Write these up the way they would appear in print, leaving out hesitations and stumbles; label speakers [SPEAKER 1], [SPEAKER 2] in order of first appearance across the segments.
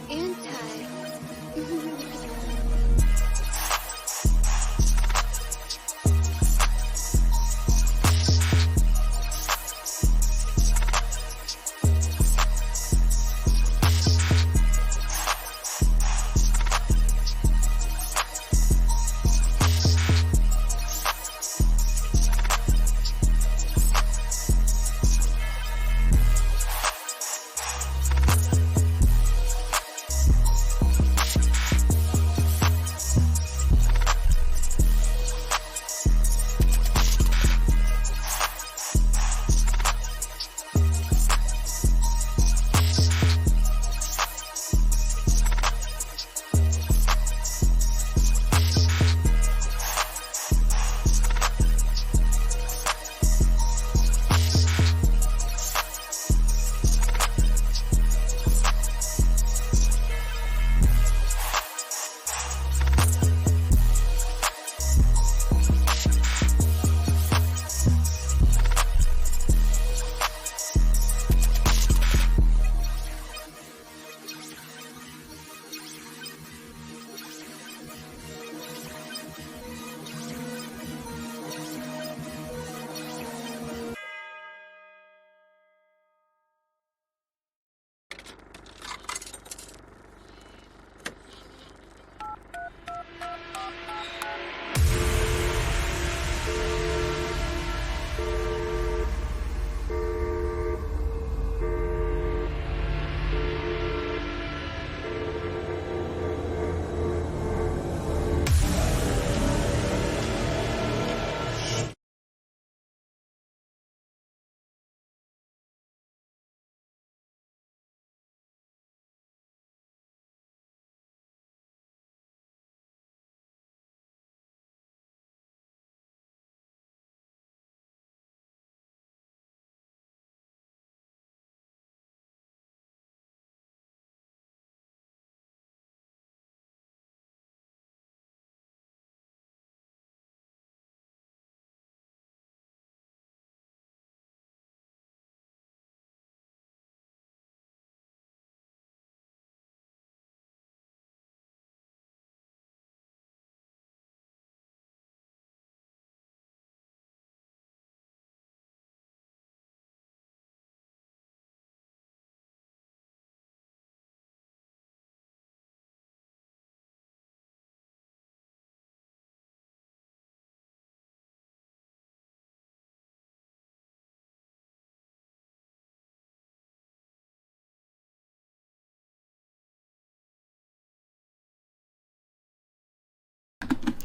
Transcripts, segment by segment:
[SPEAKER 1] Anti.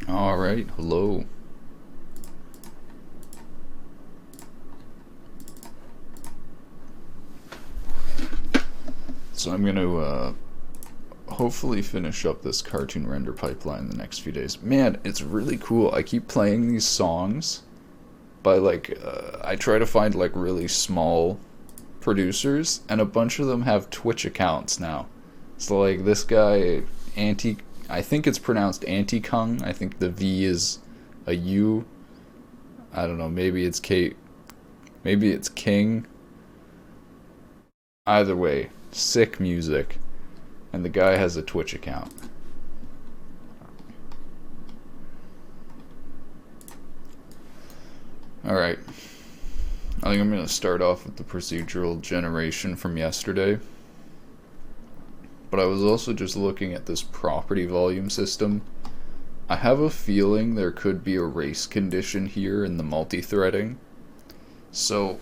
[SPEAKER 2] Alright, hello. So I'm going to hopefully finish up this cartoon render pipeline in the next few days. Man, it's really cool. I keep playing these songs by I try to find like really small producers, and a bunch of them have Twitch accounts now. So like this guy, I think it's pronounced Anti-Kung. I think the V is a U. I don't know, maybe it's K, maybe it's King. Either way, sick music. And the guy has a Twitch account. Alright. I think I'm going to start off with the procedural generation from yesterday. But I was also just looking at this property volume system. I have a feeling there could be a race condition here in the multi-threading. So,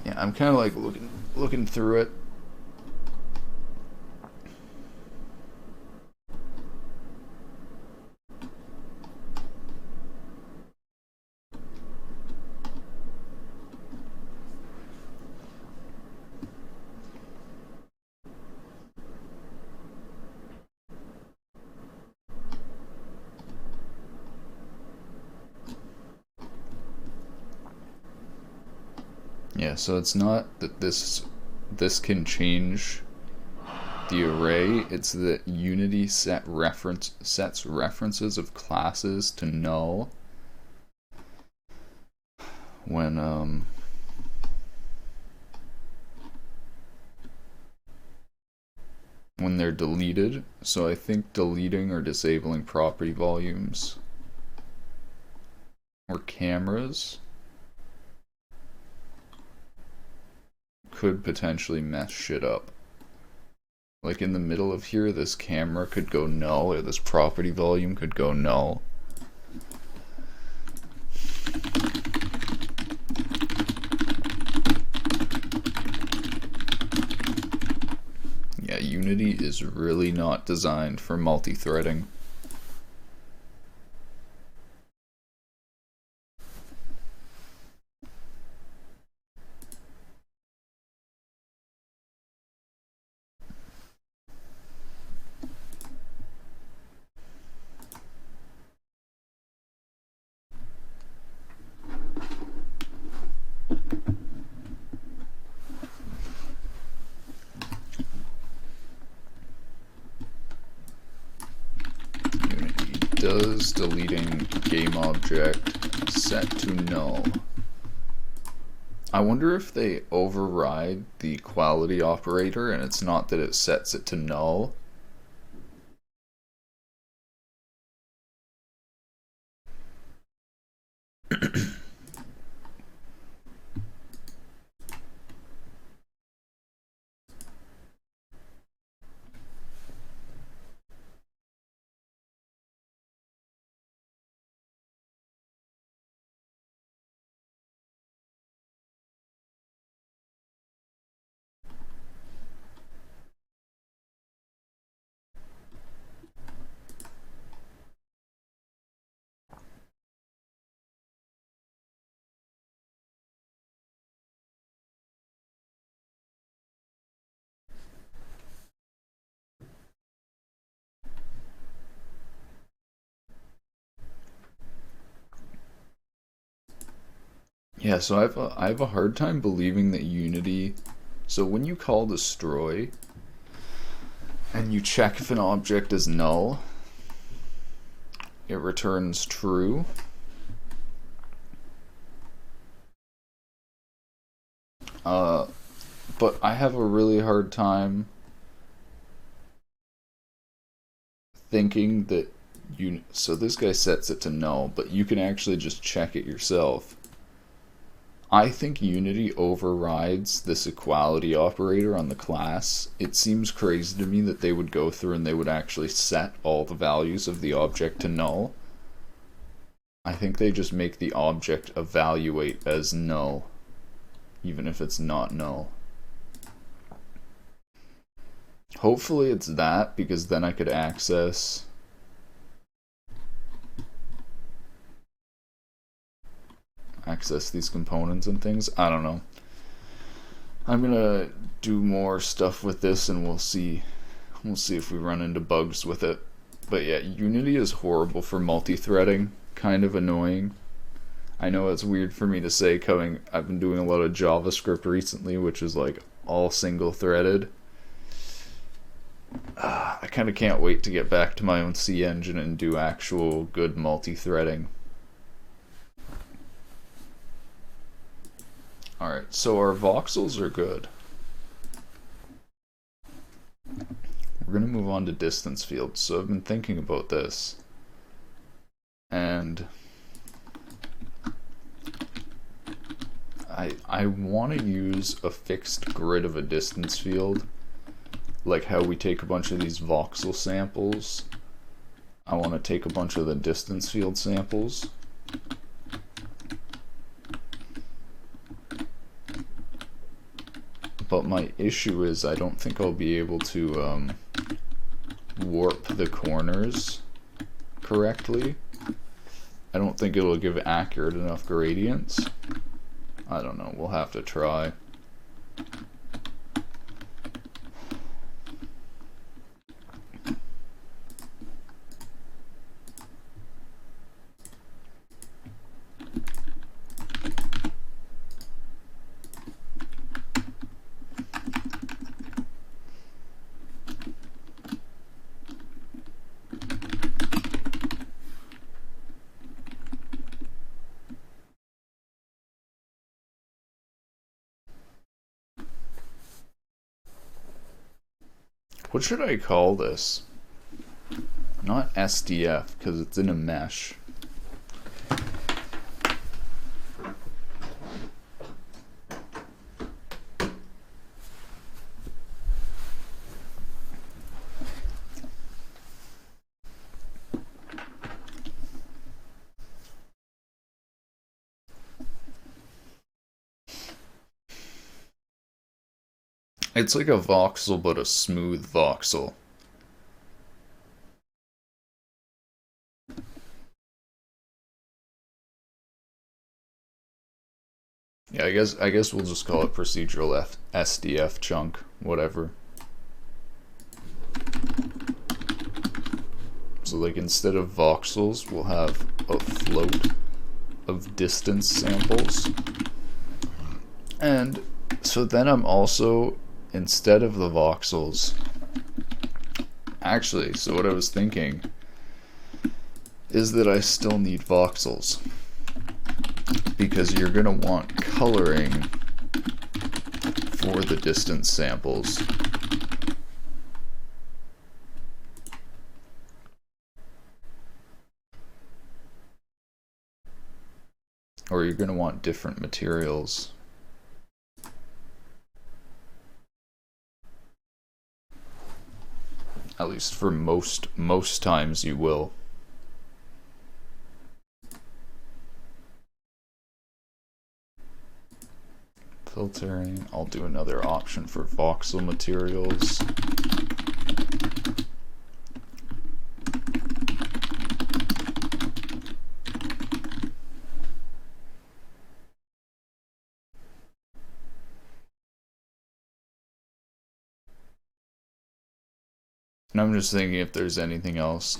[SPEAKER 2] yeah, I'm kind of like looking through it. Yeah, so it's not that this can change the array, it's that Unity sets references of classes to null when when they're deleted. So I think deleting or disabling property volumes or cameras could potentially mess shit up. Like in the middle of here, this camera could go null, or this property volume could go null. Yeah, Unity is really not designed for multi-threading. Does deleting game object set to null? I wonder if they override the equality operator and it's not that it sets it to null. Yeah, so I have a hard time believing that Unity. So when you call destroy and you check if an object is null, it returns true. But I have a really hard time thinking that so this guy sets it to null, but you can actually just check it yourself. I think Unity overrides this equality operator on the class. It seems crazy to me that they would go through and they would actually set all the values of the object to null. I think they just make the object evaluate as null, even if it's not null. Hopefully it's that, because then I could access these components and things. I don't know. I'm gonna do more stuff with this and we'll see if we run into bugs with it. But yeah, Unity is horrible for multi-threading, kind of annoying. I know it's weird for me to say I've been doing a lot of JavaScript recently, which is like all single-threaded. I kind of can't wait to get back to my own C engine and do actual good multi-threading. Alright, so our voxels are good. We're going to move on to distance fields. So I've been thinking about this. And I want to use a fixed grid of a distance field, like how we take a bunch of these voxel samples. I want to take a bunch of the distance field samples. But my issue is I don't think I'll be able to warp the corners correctly. I don't think it'll give accurate enough gradients. I don't know, we'll have to try. What should I call this? Not SDF, because it's in a mesh. It's like a voxel, but a smooth voxel. Yeah, I guess we'll just call it procedural SDF chunk, whatever. So like instead of voxels, we'll have a float of distance samples. And so then I'm also, instead of the voxels, actually, so what I was thinking is that I still need voxels, because you're going to want coloring for the distance samples. Or you're going to want different materials. At least for most times you will. Filtering, I'll do another option for voxel materials. And I'm just thinking if there's anything else.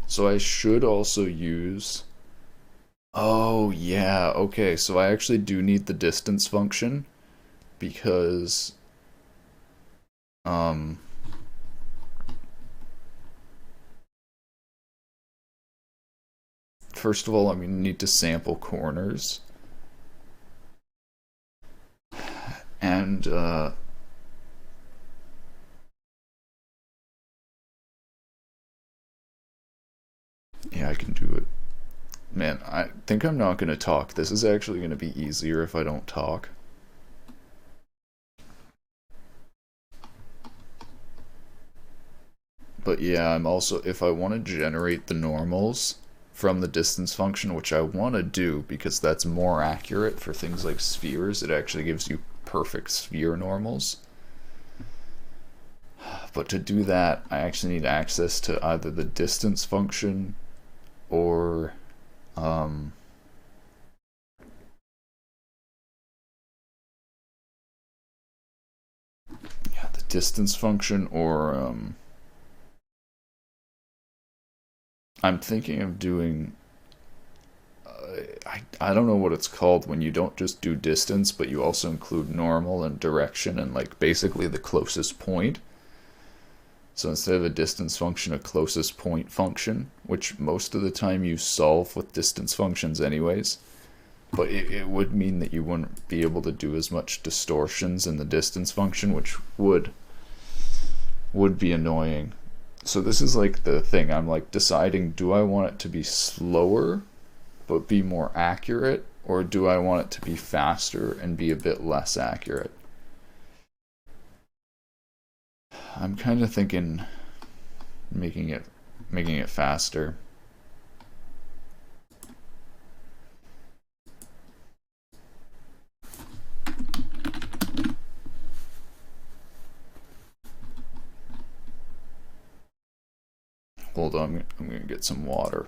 [SPEAKER 2] So I should also use, oh yeah, okay, so I actually do need the distance function, because first of all, I'm gonna need to sample corners. And yeah, I can do it. Man, I think I'm not gonna talk. This is actually gonna be easier if I don't talk. But yeah, I'm also, if I want to generate the normals from the distance function, which I want to do because that's more accurate for things like spheres, it actually gives you perfect sphere normals. But to do that, I actually need access to either the distance function or yeah, the distance function, or I'm thinking of doing, I don't know what it's called when you don't just do distance, but you also include normal and direction and like basically the closest point. So instead of a distance function, a closest point function, which most of the time you solve with distance functions anyways. But it would mean that you wouldn't be able to do as much distortions in the distance function, which would be annoying. So this is like the thing. I'm like deciding, do I want it to be slower but be more accurate, or do I want it to be faster and be a bit less accurate? I'm kind of thinking making it faster. Hold on, I'm gonna get some water.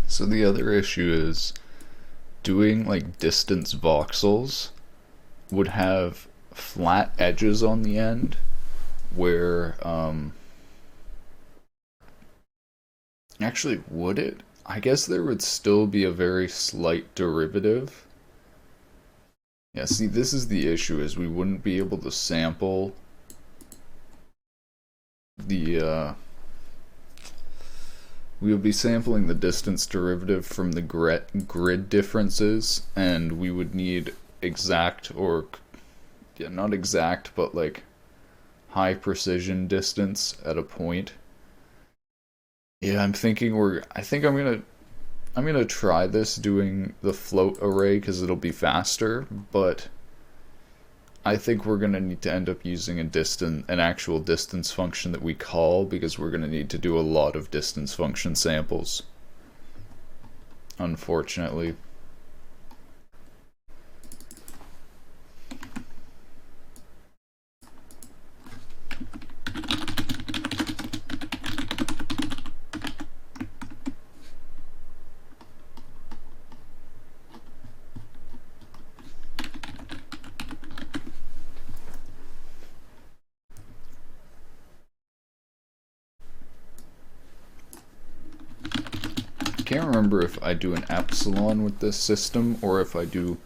[SPEAKER 2] So the other issue is doing like distance voxels would have flat edges on the end where actually would it? I guess there would still be a very slight derivative. Yeah, see, this is the issue, is we wouldn't be able to sample the we would be sampling the distance derivative from the grid differences, and we would need exact, or yeah, not exact, but like high precision distance at a point. Yeah, I think I'm gonna try this doing the float array because it'll be faster, but I think we're gonna need to end up using an actual distance function that we call, because we're gonna need to do a lot of distance function samples, unfortunately. Can't remember if I do an epsilon with this system or if I do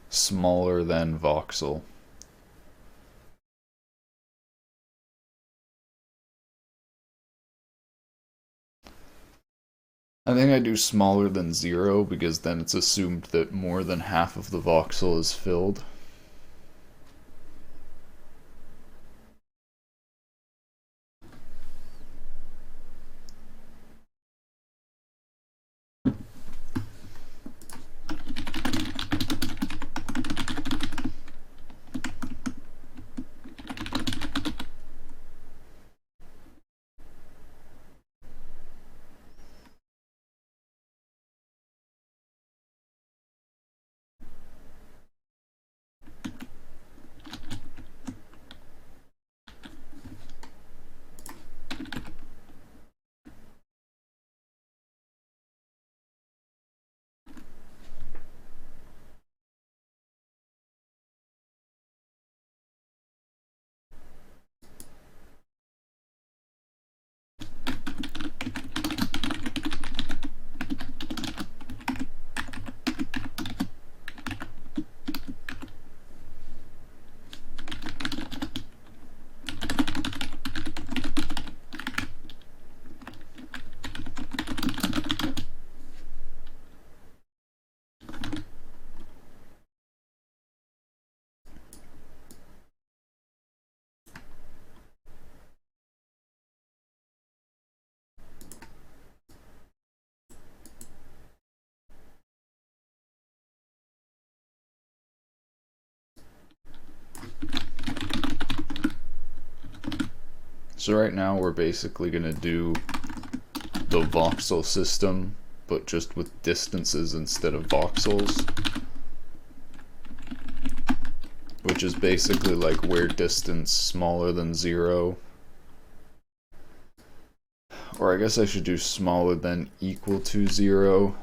[SPEAKER 2] smaller than voxel. I think I do smaller than 0 because then it's assumed that more than half of the voxel is filled. So right now we're basically going to do the voxel system, but just with distances instead of voxels, which is basically like where distance smaller than 0, or I guess I should do smaller than equal to 0,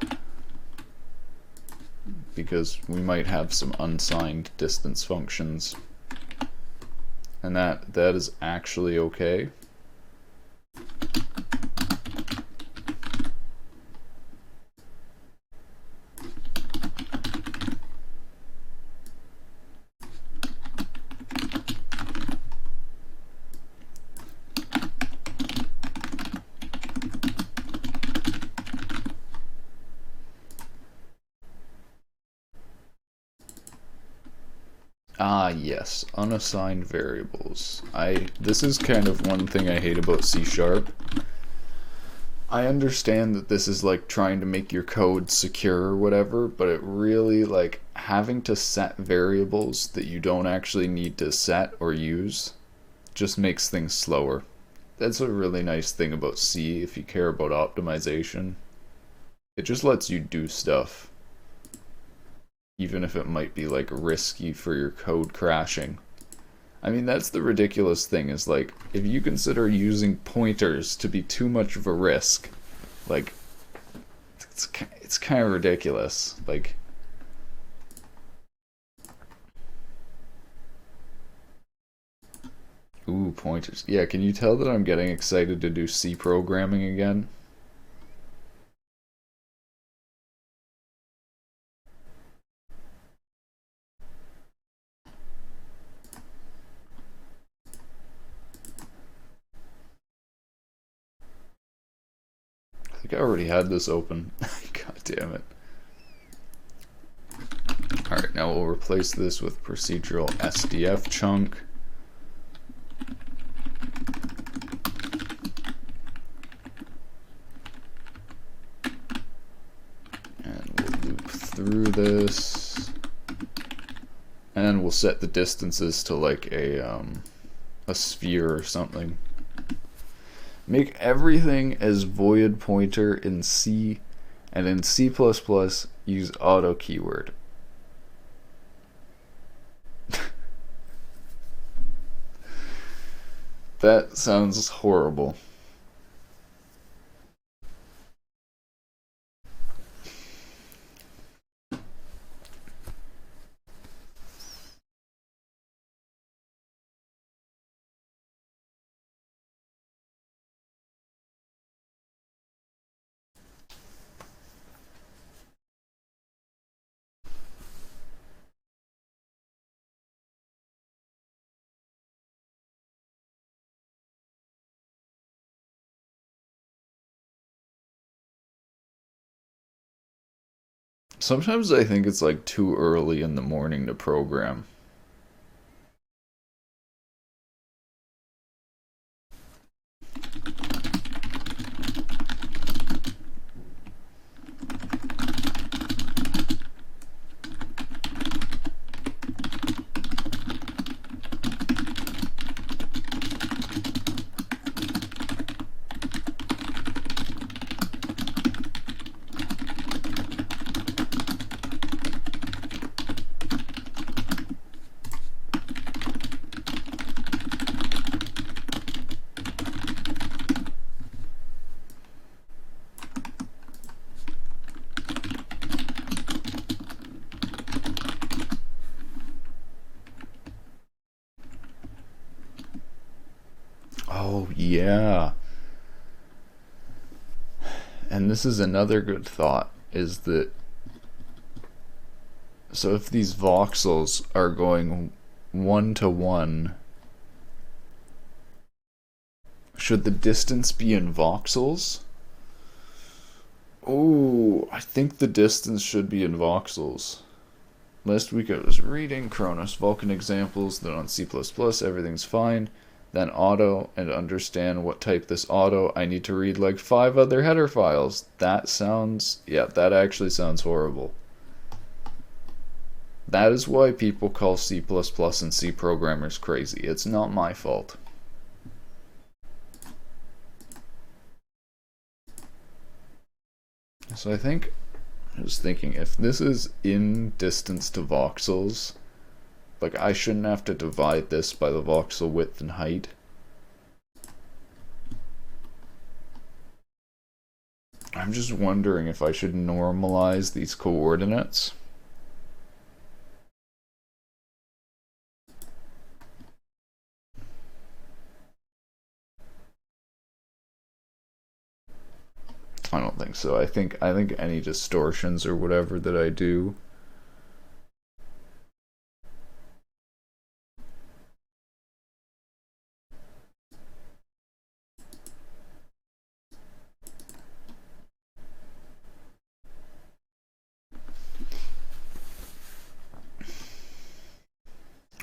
[SPEAKER 2] because we might have some unsigned distance functions, and that is actually okay. Ah, yes, unassigned variables. This is kind of one thing I hate about C#. I understand that this is like trying to make your code secure or whatever, but it really, like, having to set variables that you don't actually need to set or use just makes things slower. That's a really nice thing about C if you care about optimization. It just lets you do stuff, even if it might be like risky for your code crashing. I mean, that's the ridiculous thing, is like, if you consider using pointers to be too much of a risk, like, it's kind of ridiculous. Like, ooh, pointers. Yeah, can you tell that I'm getting excited to do C programming again? I think I already had this open. God damn it. Alright, now we'll replace this with procedural SDF chunk. And we'll loop through this. And we'll set the distances to like a sphere or something. Make everything as void pointer in C, and in C++ use auto keyword. That sounds horrible. Sometimes I think it's like too early in the morning to program. Oh, yeah. And this is another good thought, is that so if these voxels are going 1-to-1, should the distance be in voxels? Oh, I think the distance should be in voxels. Last week I was reading Cronus Vulkan examples, then on C++ everything's fine. Then auto, and understand what type this auto, I need to read like 5 other header files. That sounds, yeah, that actually sounds horrible. That is why people call C++ and C programmers crazy. It's not my fault. So I think, I was thinking, if this is in distance to voxels, like I shouldn't have to divide this by the voxel width and height. I'm just wondering if I should normalize these coordinates. I don't think so. I think any distortions or whatever that I do,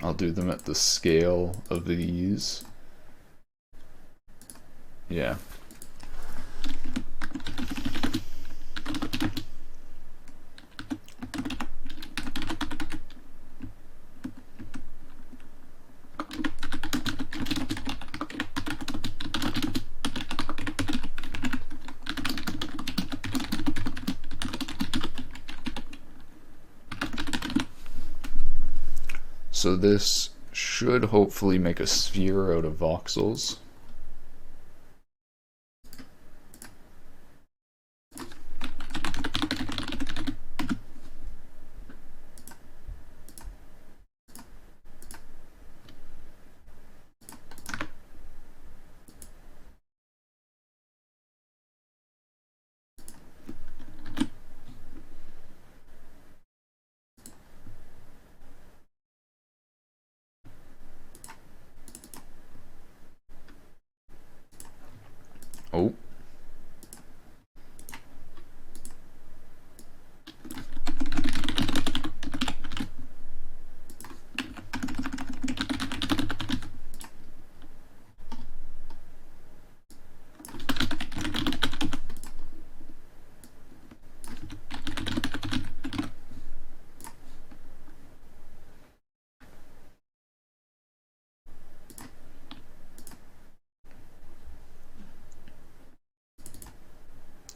[SPEAKER 2] I'll do them at the scale of these. Yeah. So this should hopefully make a sphere out of voxels.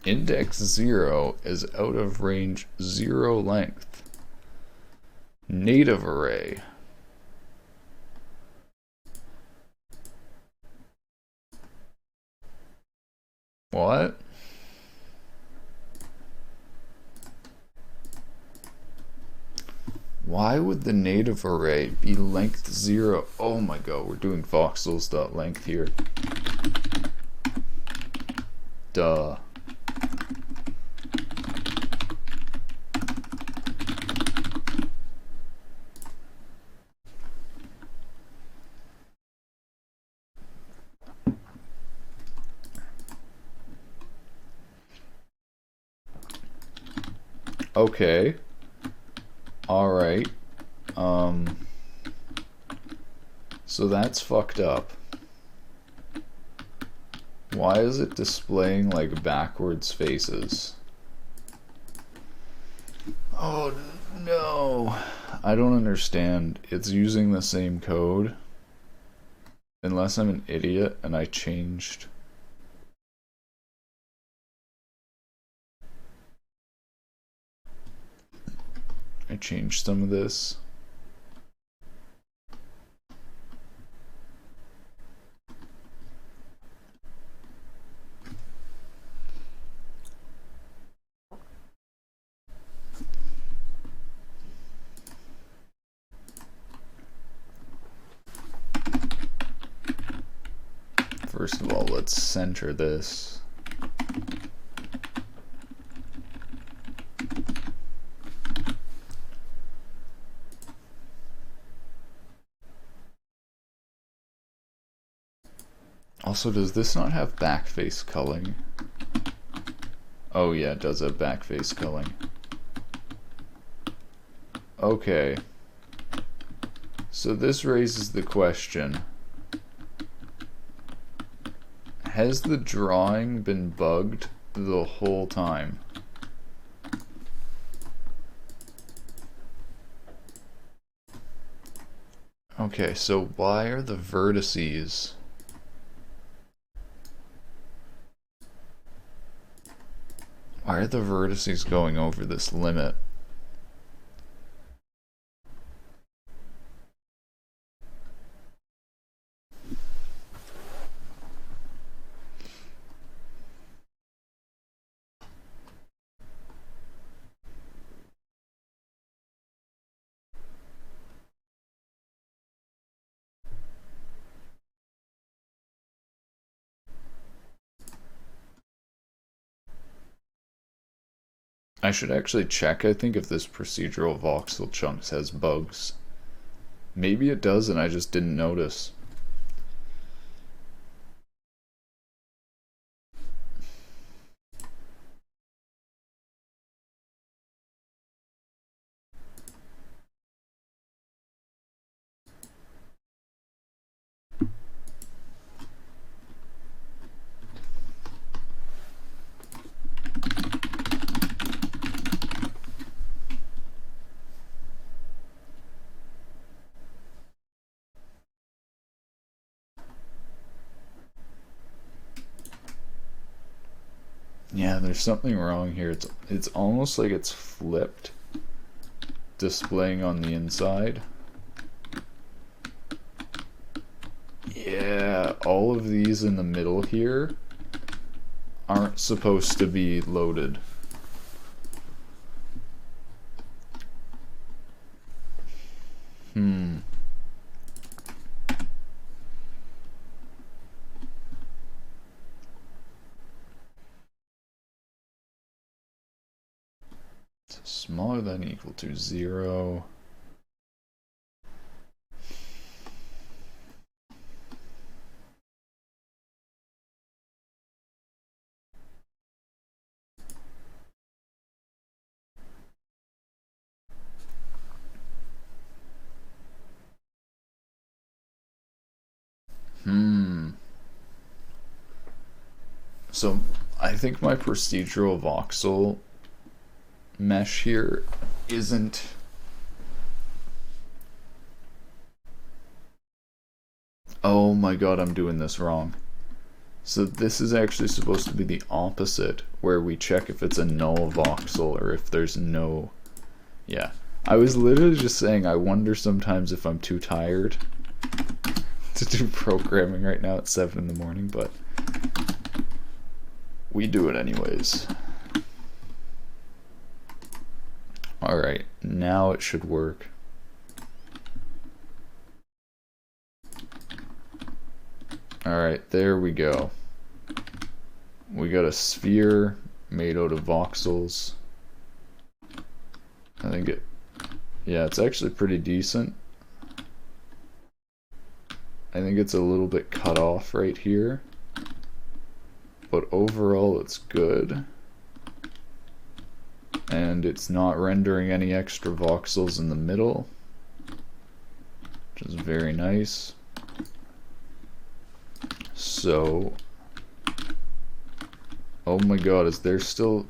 [SPEAKER 2] Index 0 is out of range 0 length. Native array. What? Why would the native array be length 0? Oh my god, we're doing voxels.length here. Duh. Okay. Alright. So that's fucked up. Why is it displaying like backwards faces? Oh no. I don't understand. It's using the same code. Unless I'm an idiot and I changed. I changed some of this. First of all, let's center this. Also, does this not have backface culling? Oh yeah, it does have backface culling. Okay. So this raises the question. Has the drawing been bugged the whole time? Okay, so why are the vertices... Why are the vertices going over this limit? I should actually check, I think, if this procedural voxel chunks has bugs. Maybe it does and I just didn't notice. Yeah, there's something wrong here. It's almost like it's flipped, displaying on the inside. Yeah, all of these in the middle here aren't supposed to be loaded. Smaller than equal to 0. So I think my procedural voxel mesh here isn't... Oh my god, I'm doing this wrong. So this is actually supposed to be the opposite, where we check if it's a null voxel or if there's no... Yeah. I was literally just saying I wonder sometimes if I'm too tired to do programming right now at 7 in the morning, but we do it anyways. Alright, now it should work. Alright, there we go. We got a sphere made out of voxels. I think yeah, it's actually pretty decent. I think it's a little bit cut off right here, but overall it's good. And it's not rendering any extra voxels in the middle, which is very nice. So, oh my god, is there still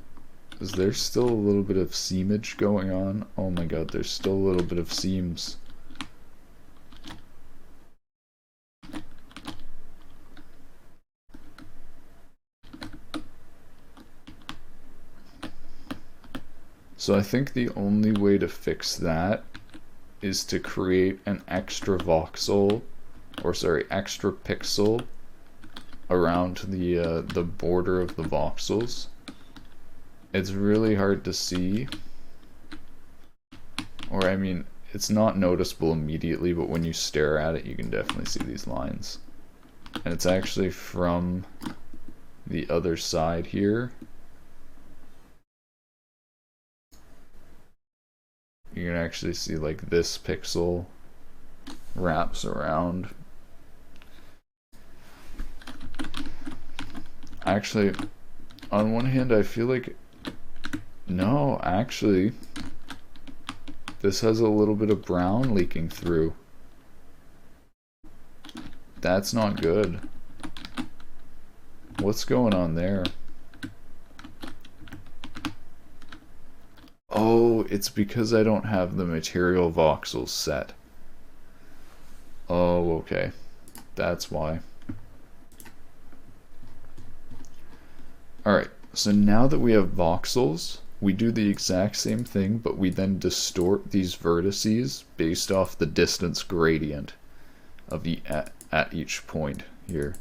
[SPEAKER 2] a little bit of seamage going on? Oh my god, there's still a little bit of seams. So I think the only way to fix that is to create an extra voxel, or sorry, extra pixel around the border of the voxels. It's really hard to see, or I mean, it's not noticeable immediately, but when you stare at it, you can definitely see these lines. And it's actually from the other side here. You can actually see like this pixel wraps around. Actually, on one hand, I feel like, no, actually, this has a little bit of brown leaking through. That's not good. What's going on there? Oh, it's because I don't have the material voxels set. Oh, okay. That's why. Alright, so now that we have voxels, we do the exact same thing, but we then distort these vertices based off the distance gradient of at each point here.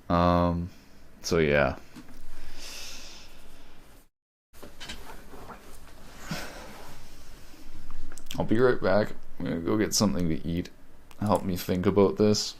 [SPEAKER 2] So yeah. I'll be right back. I'm gonna go get something to eat. Help me think about this.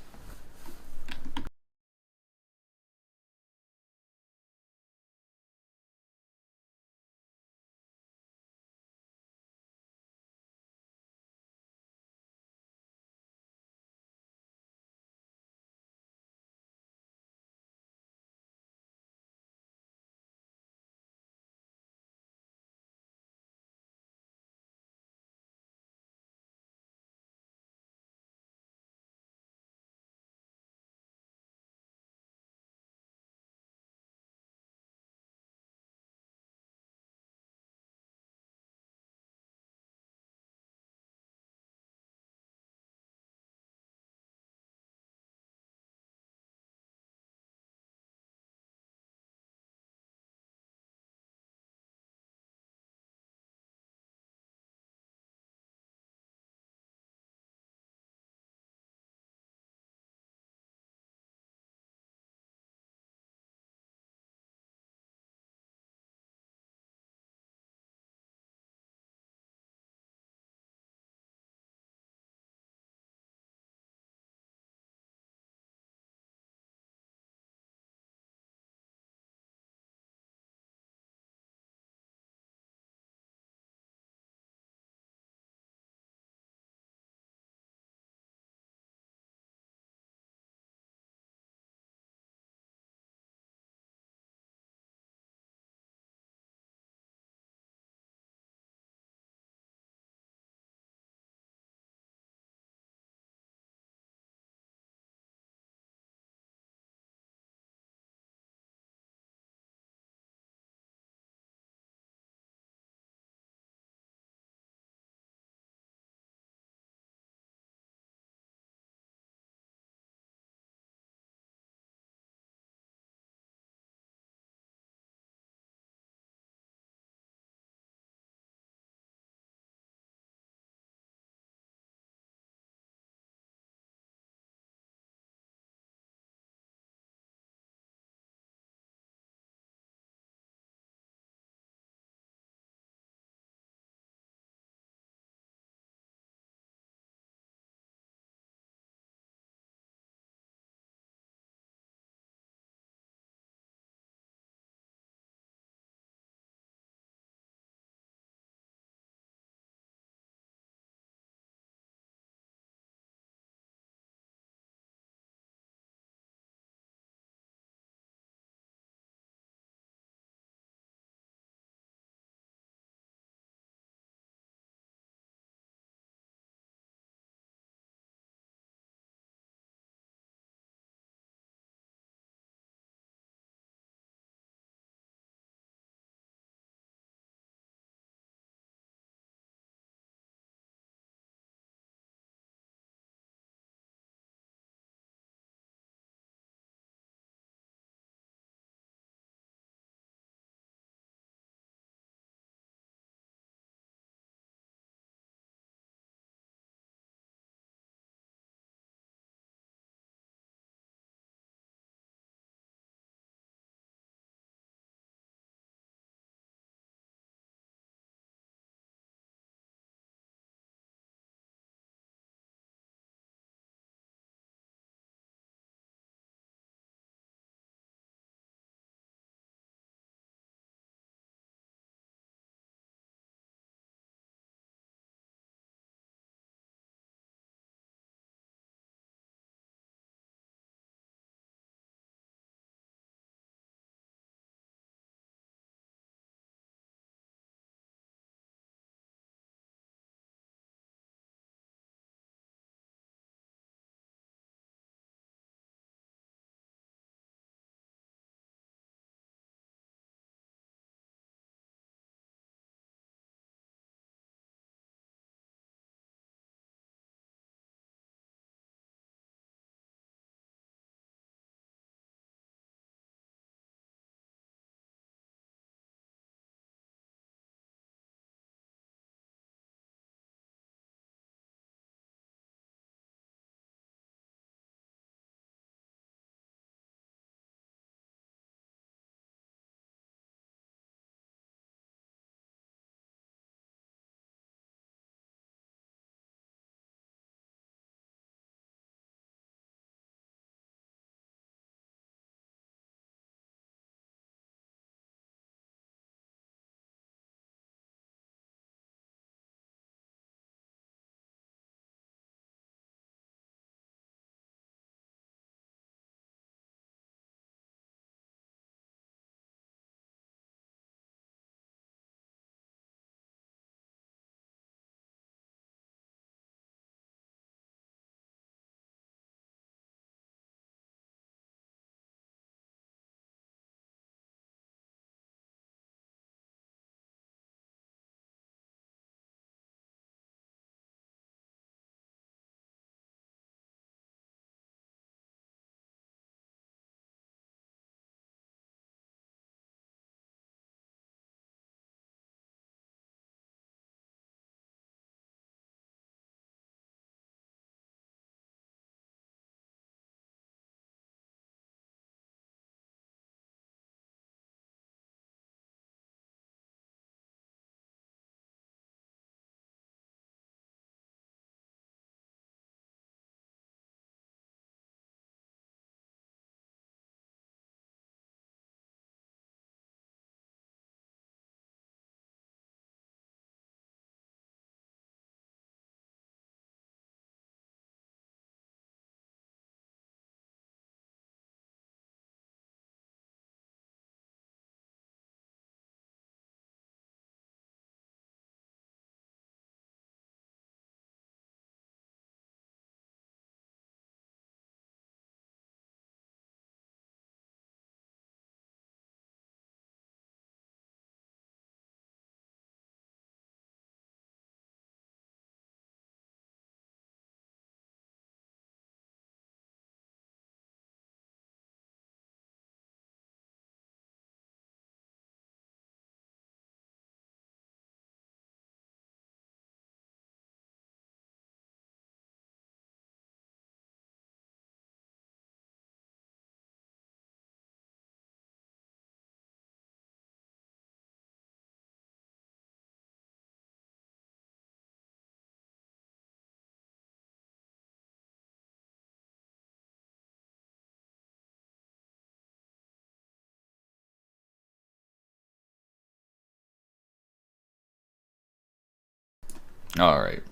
[SPEAKER 2] All right.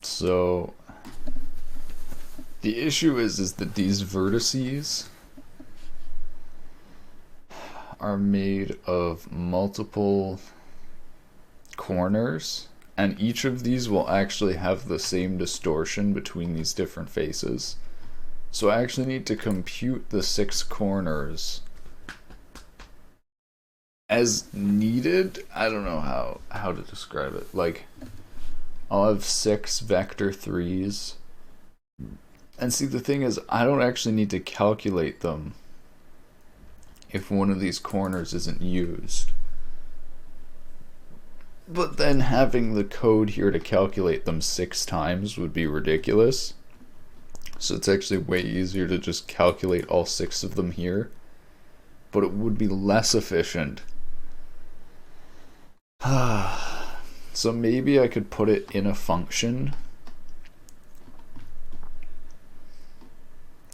[SPEAKER 2] So the issue is that these vertices are made of multiple corners, and each of these will actually have the same distortion between these different faces. So I actually need to compute the 6 corners as needed. I don't know how to describe it. Like, I'll have 6 vector 3s. And see, the thing is, I don't actually need to calculate them if one of these corners isn't used. But then having the code here to calculate them 6 times would be ridiculous. So it's actually way easier to just calculate all 6 of them here. But it would be less efficient. So maybe I could put it in a function.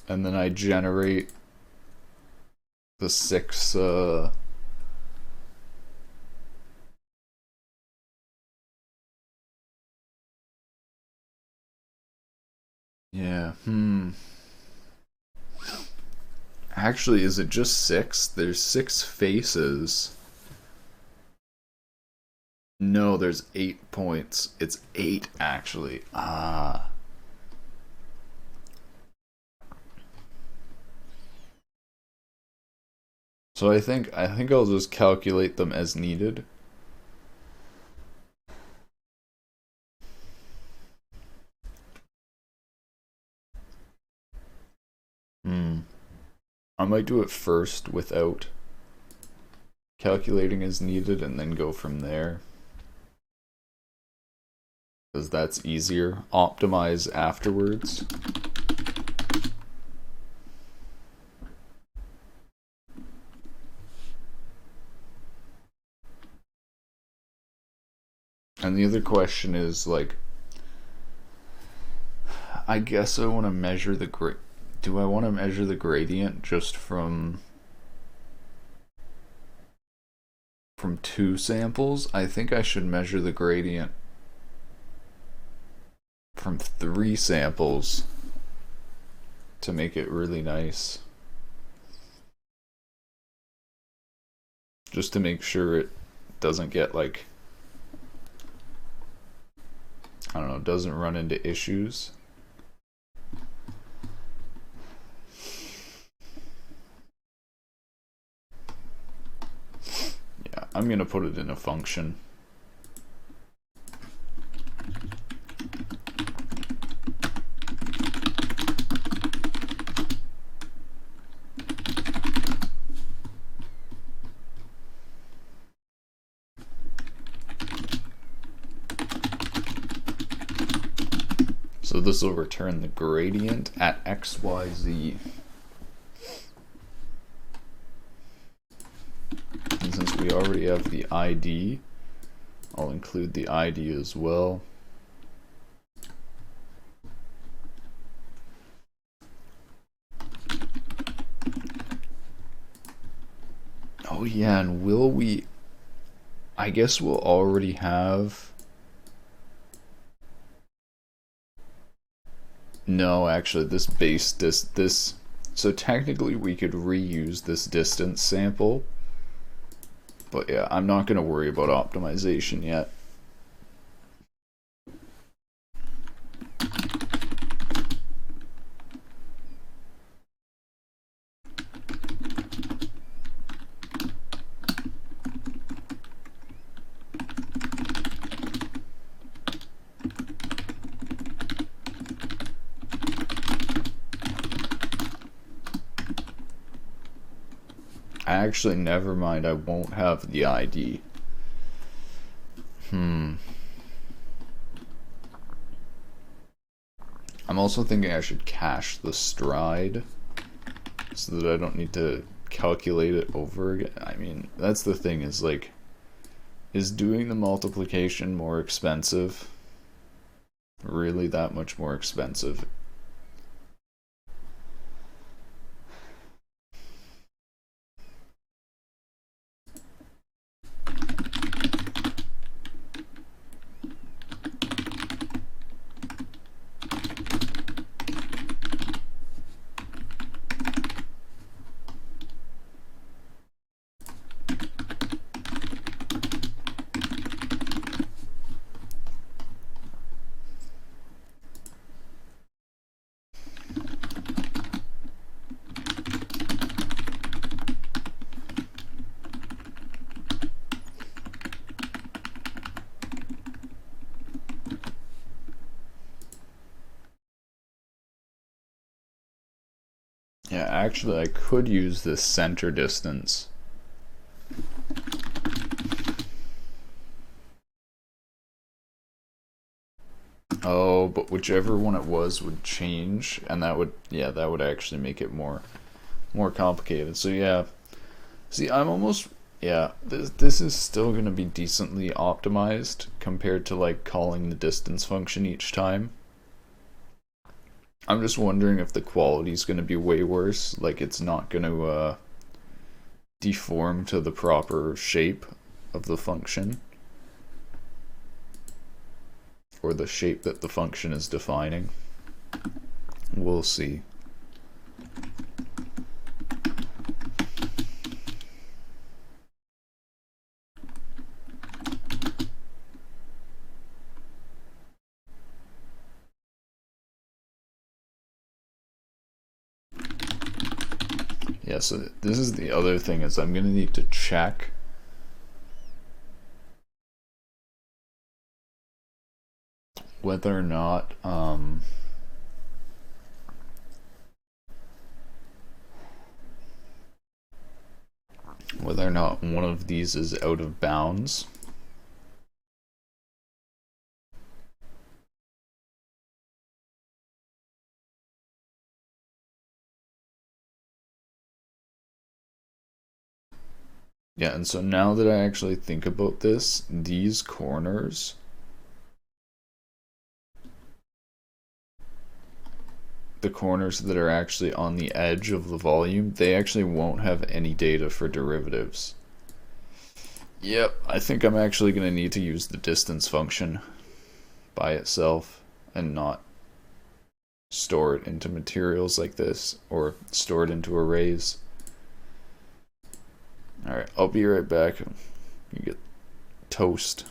[SPEAKER 2] And then I generate the 6 yeah, Actually, is it just 6? There's 6 faces. No, there's 8 points. It's 8 actually. Ah. So I think I'll just calculate them as needed. I might do it first without calculating as needed and then go from there. Because that's easier. Optimize afterwards. And the other question is, like, I guess I want to measure the do I want to measure the gradient just from 2 samples? I think I should measure the gradient from 3 samples to make it really nice. Just to make sure it doesn't get, like, I don't know, doesn't run into issues. Yeah, I'm gonna put it in a function. So this will return the gradient at XYZ. And since we already have the ID, I'll include the ID as well. Oh yeah, and will we... I guess we'll already have... No, actually, this... So technically we could reuse this distance sample. But yeah, I'm not going to worry about optimization yet. Actually, never mind, I won't have the ID. I'm also thinking I should cache the stride so that I don't need to calculate it over again. I mean, that's the thing, is like, is doing the multiplication more expensive? Really that much more expensive? Yeah, actually I could use this center distance. Oh, but whichever one it was would change, and that would, yeah, that would actually make it more complicated. So yeah, see, I'm almost, yeah, this is still gonna be decently optimized compared to like calling the distance function each time. I'm just wondering if the quality is gonna be way worse. Like it's not gonna deform to the proper shape of the function, or the shape that the function is defining. We'll see. Yeah, so this is the other thing, is I'm gonna need to check whether or not one of these is out of bounds. Yeah, and so now that I actually think about this, these corners, the corners that are actually on the edge of the volume, they actually won't have any data for derivatives. Yep, I think I'm actually going to need to use the distance function by itself and not store it into materials like this or store it into arrays. Alright, I'll be right back. You get toast.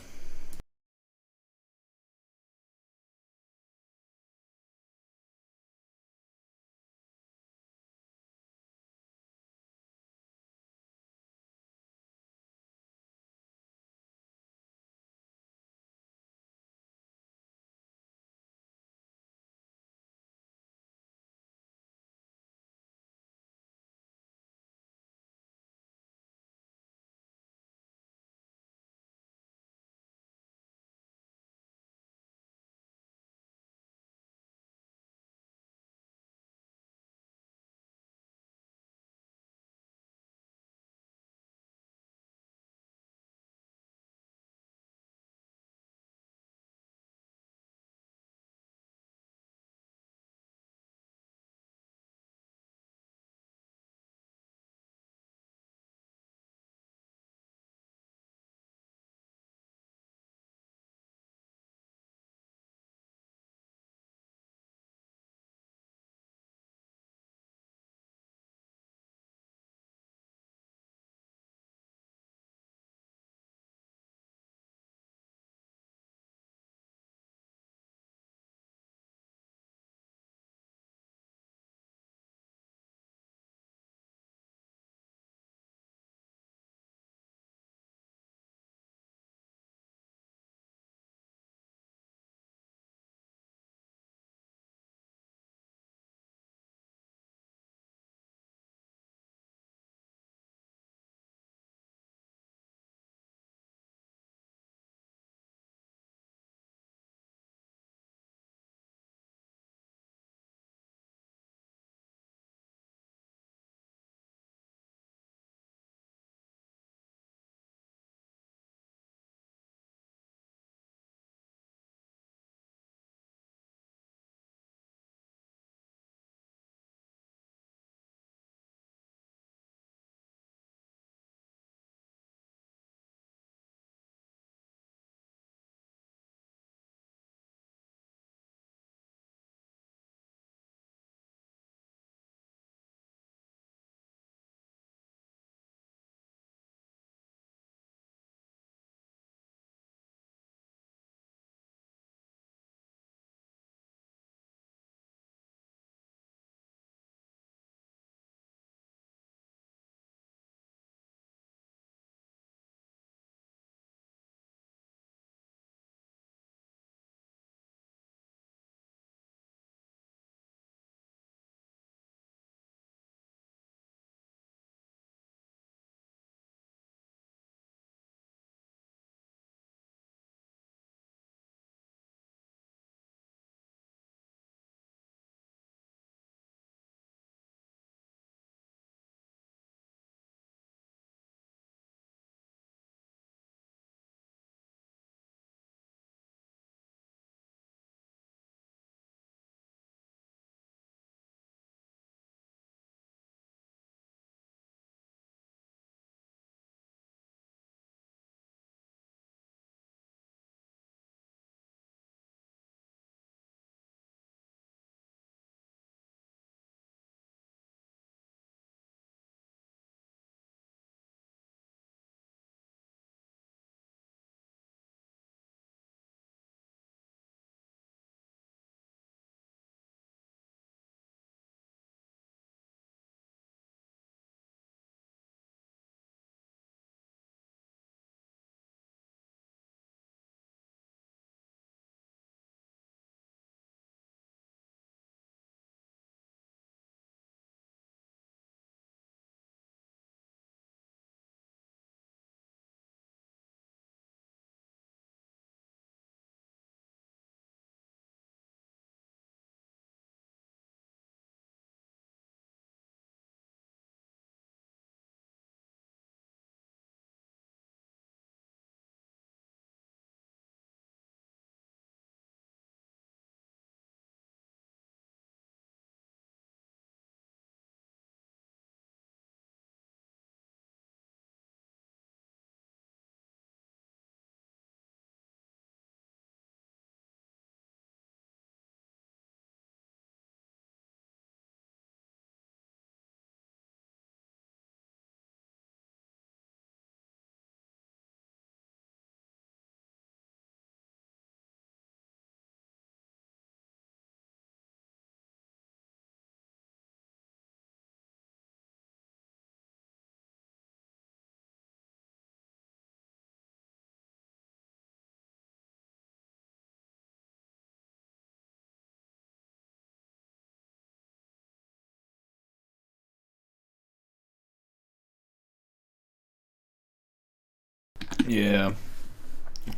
[SPEAKER 2] Yeah.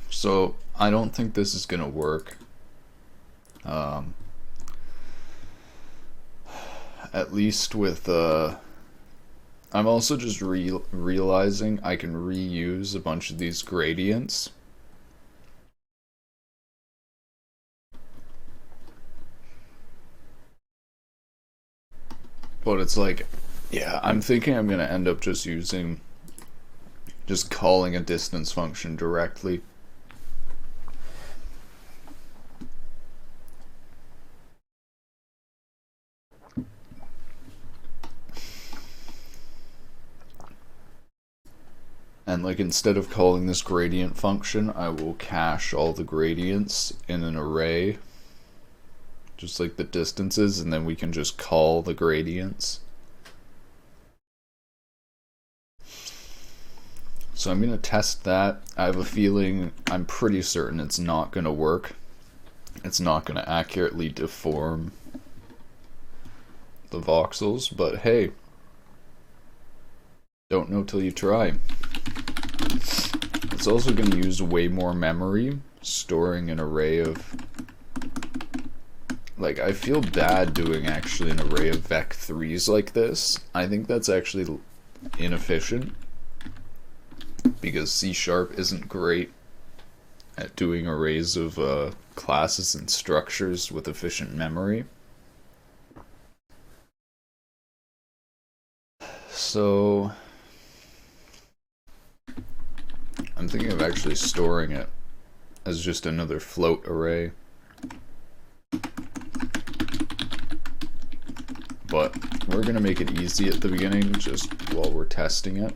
[SPEAKER 2] So I don't think this is gonna work. Um, at least with I'm also just realizing I can reuse a bunch of these gradients. But it's like, yeah, I'm thinking I'm gonna end up just calling a distance function directly. And like instead of calling this gradient function, I will cache all the gradients in an array, just like the distances, and then we can just call the gradients. So I'm going to test that. I have a feeling, I'm pretty certain it's not going to work. It's not going to accurately deform the voxels, but hey, don't know till you try. It's also going to use way more memory, storing an array of... Like, I feel bad doing actually an array of vec3s like this. I think that's actually inefficient, because C# isn't great at doing arrays of classes and structures with efficient memory. So I'm thinking of actually storing it as just another float array. But we're going to make it easy at the beginning, just while we're testing it.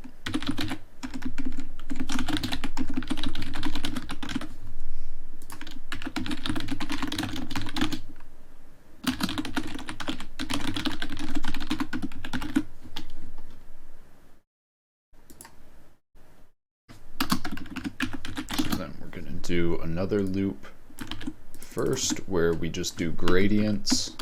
[SPEAKER 2] So then we're going to do another loop first where we just do gradients.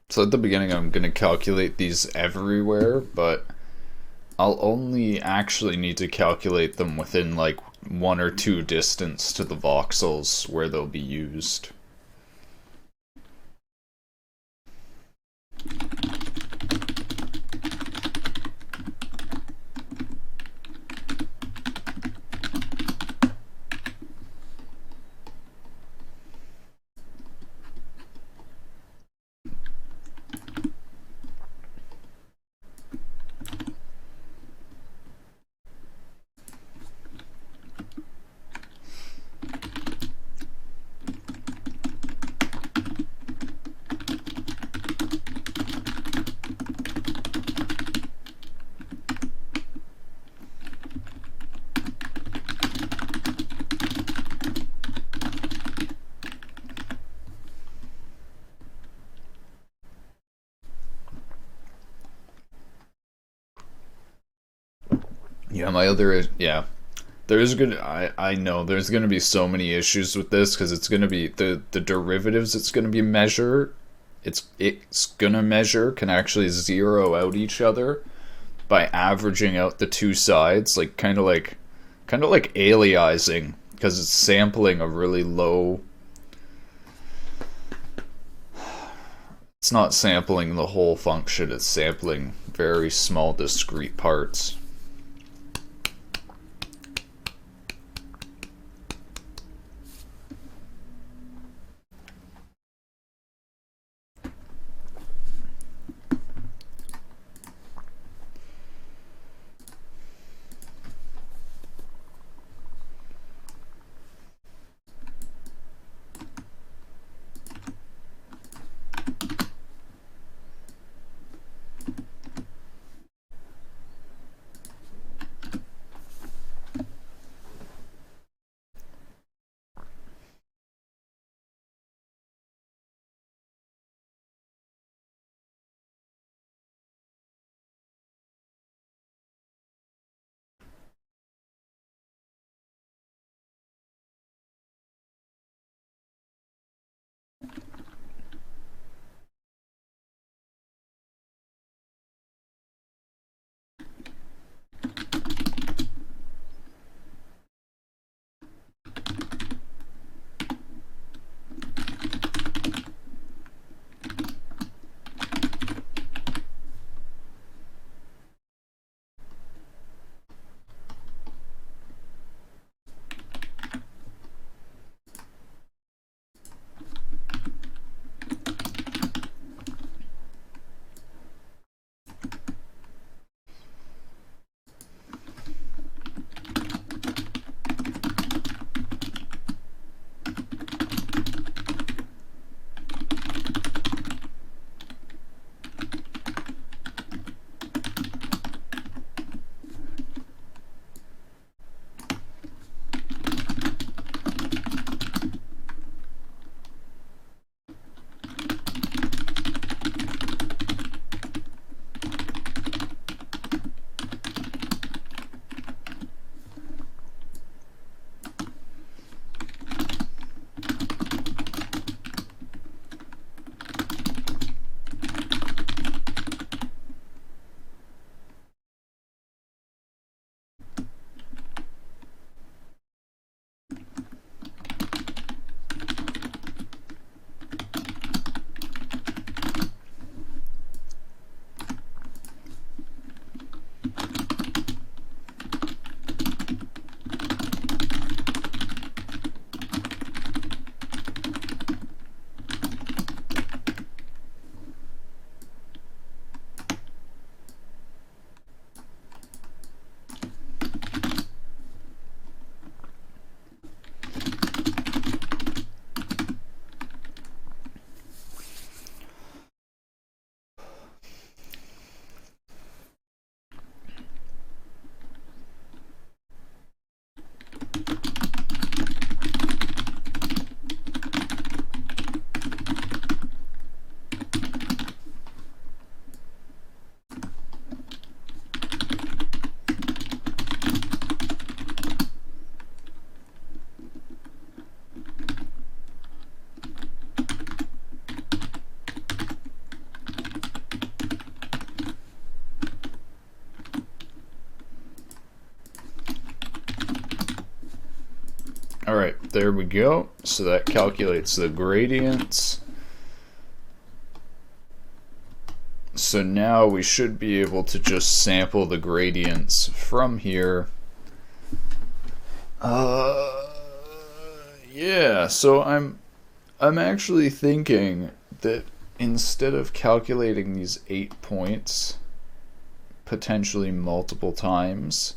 [SPEAKER 2] So at the beginning I'm going to calculate these everywhere, but I'll only actually need to calculate them within like 1 or 2 distance to the voxels where they'll be used. Yeah, there's I know there's gonna be so many issues with this because it's gonna be the derivatives it's gonna be measure it's gonna measure can actually zero out each other by averaging out the two sides, like kind Kind of like aliasing, because it's sampling a really low... It's not sampling the whole function, it's sampling very small discrete parts. Alright, there we go. So that calculates the gradients. So now we should be able to just sample the gradients from here. Yeah, so I'm actually thinking that instead of calculating these 8 points potentially multiple times,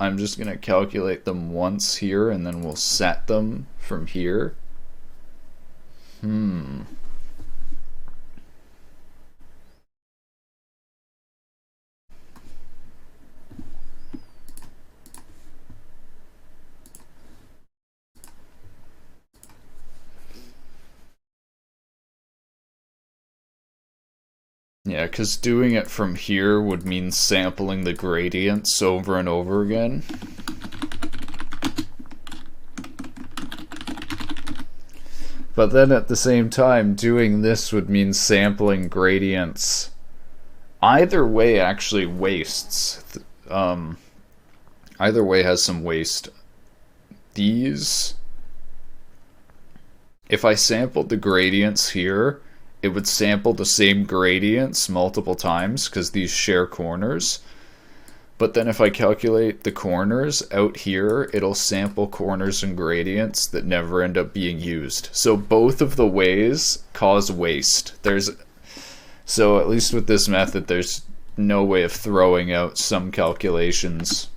[SPEAKER 2] I'm just going to calculate them once here and then we'll set them from here. Yeah, because doing it from here would mean sampling the gradients over and over again. But then at the same time, doing this would mean sampling gradients. Either way actually wastes Either way has some waste. These, if I sampled the gradients here, it would sample the same gradients multiple times because these share corners. But then if I calculate the corners out here, it'll sample corners and gradients that never end up being used. So both of the ways cause waste. So at least with this method, there's no way of throwing out some calculations.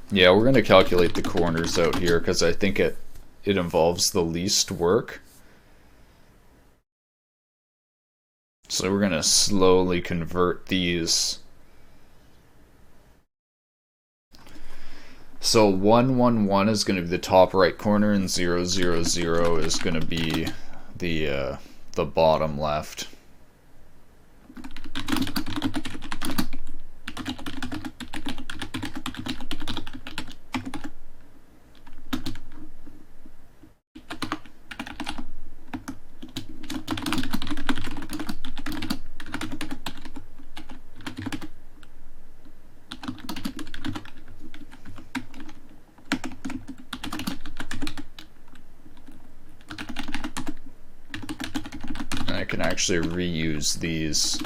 [SPEAKER 2] Yeah, we're going to calculate the corners out here because I think it involves the least work. So we're going to slowly convert these. So 1, 1, 1 is going to be the top right corner, and 0, 0, 0 is going to be the bottom left. I can actually reuse these.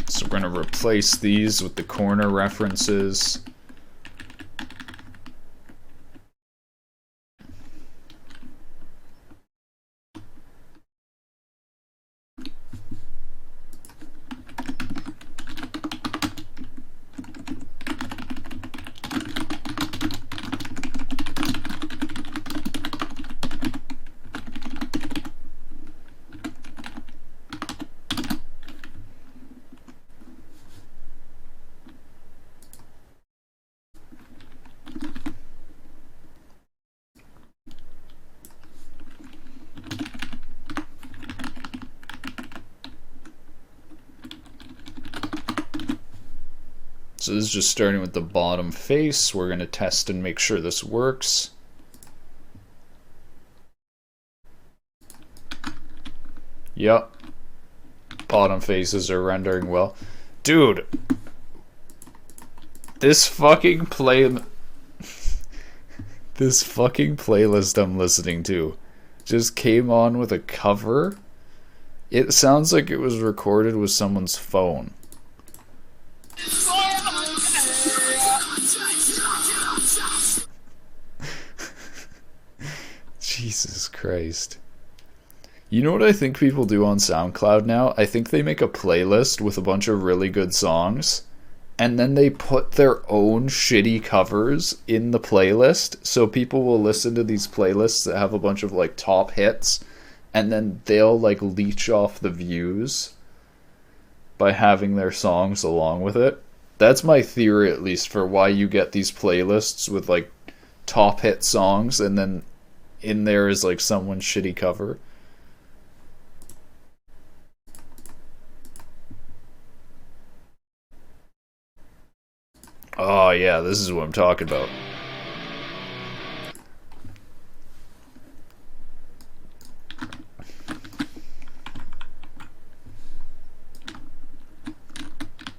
[SPEAKER 2] So we're going to replace these with the corner references. So this is just starting with the bottom face. We're going to test and make sure this works. Yep. Bottom faces are rendering well. Dude. This fucking playlist I'm listening to just came on with a cover. It sounds like it was recorded with someone's phone. Jesus Christ. You know what I think people do on SoundCloud now? I think they make a playlist with a bunch of really good songs, and then they put their own shitty covers in the playlist, so people will listen to these playlists that have a bunch of like top hits, and then they'll like leech off the views by having their songs along with it. That's my theory, at least, for why you get these playlists with like top hit songs, and then in there is like someone's shitty cover. Oh yeah, this is what I'm talking about.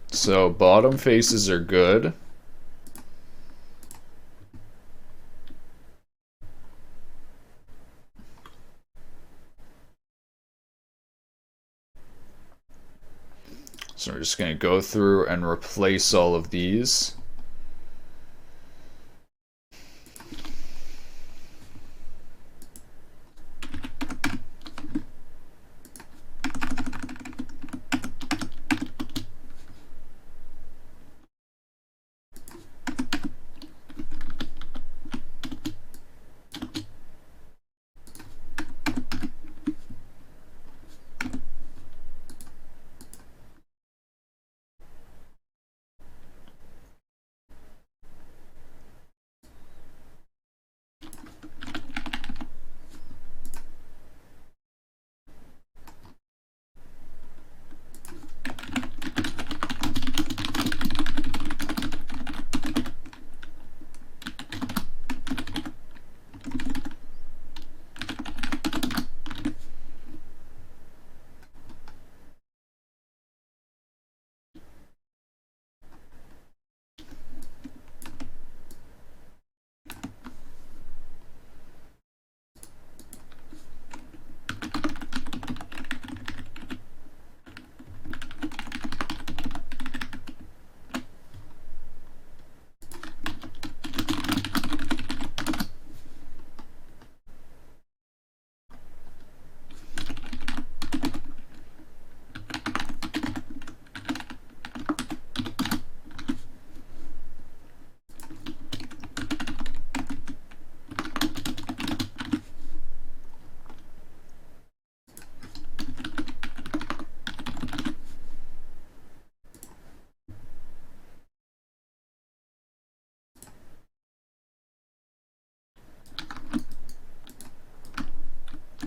[SPEAKER 2] So bottom faces are good. we're just going to go through and replace all of these.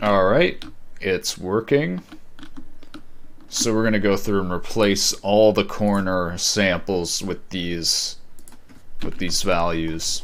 [SPEAKER 2] Alright, it's working. So we're going to go through and replace all the corner samples with these values.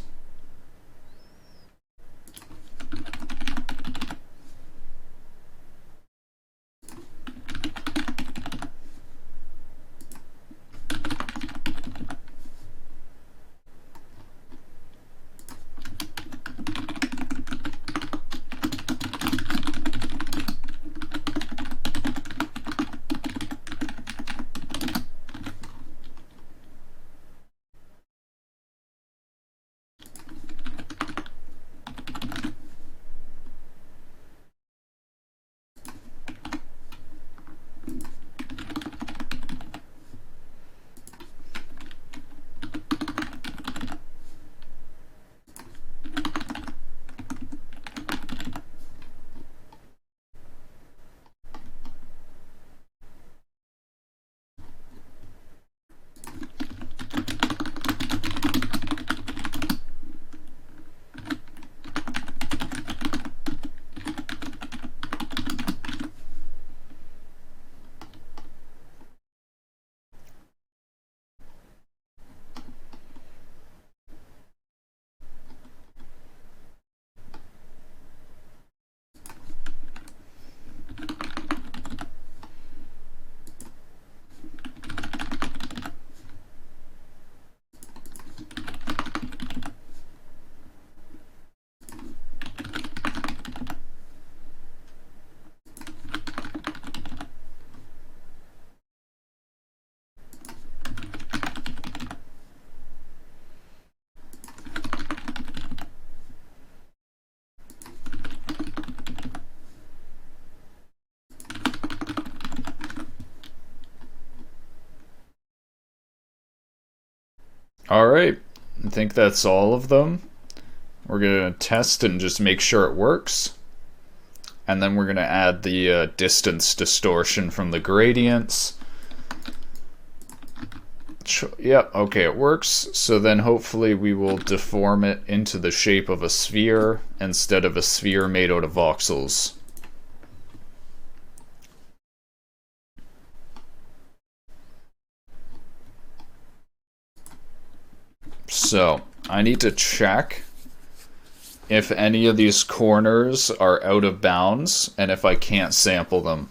[SPEAKER 2] Alright, I think that's all of them. We're going to test and just make sure it works. And then we're going to add the distance distortion from the gradients. Yep, okay, it works. So then hopefully we will deform it into the shape of a sphere instead of a sphere made out of voxels. So, I need to check if any of these corners are out of bounds and if I can't sample them.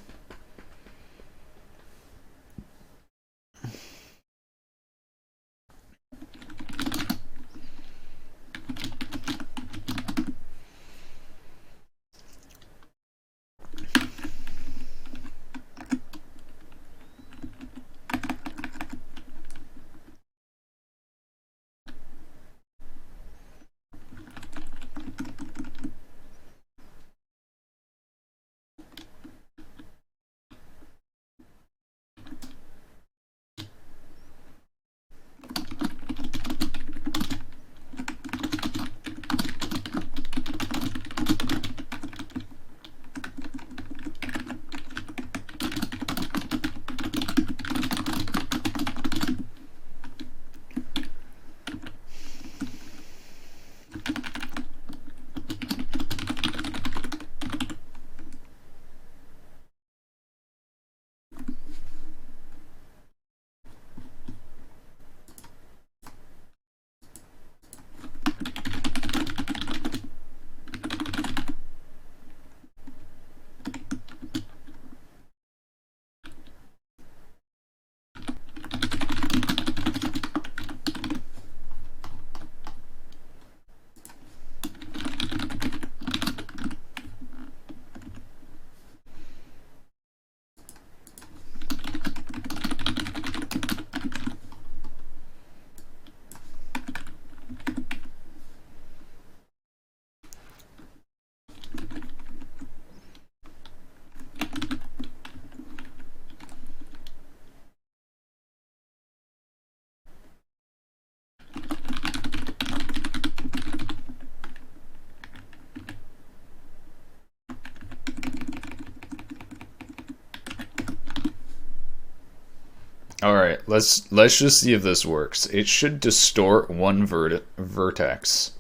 [SPEAKER 2] All right, let's just see if this works. It should distort one vertex,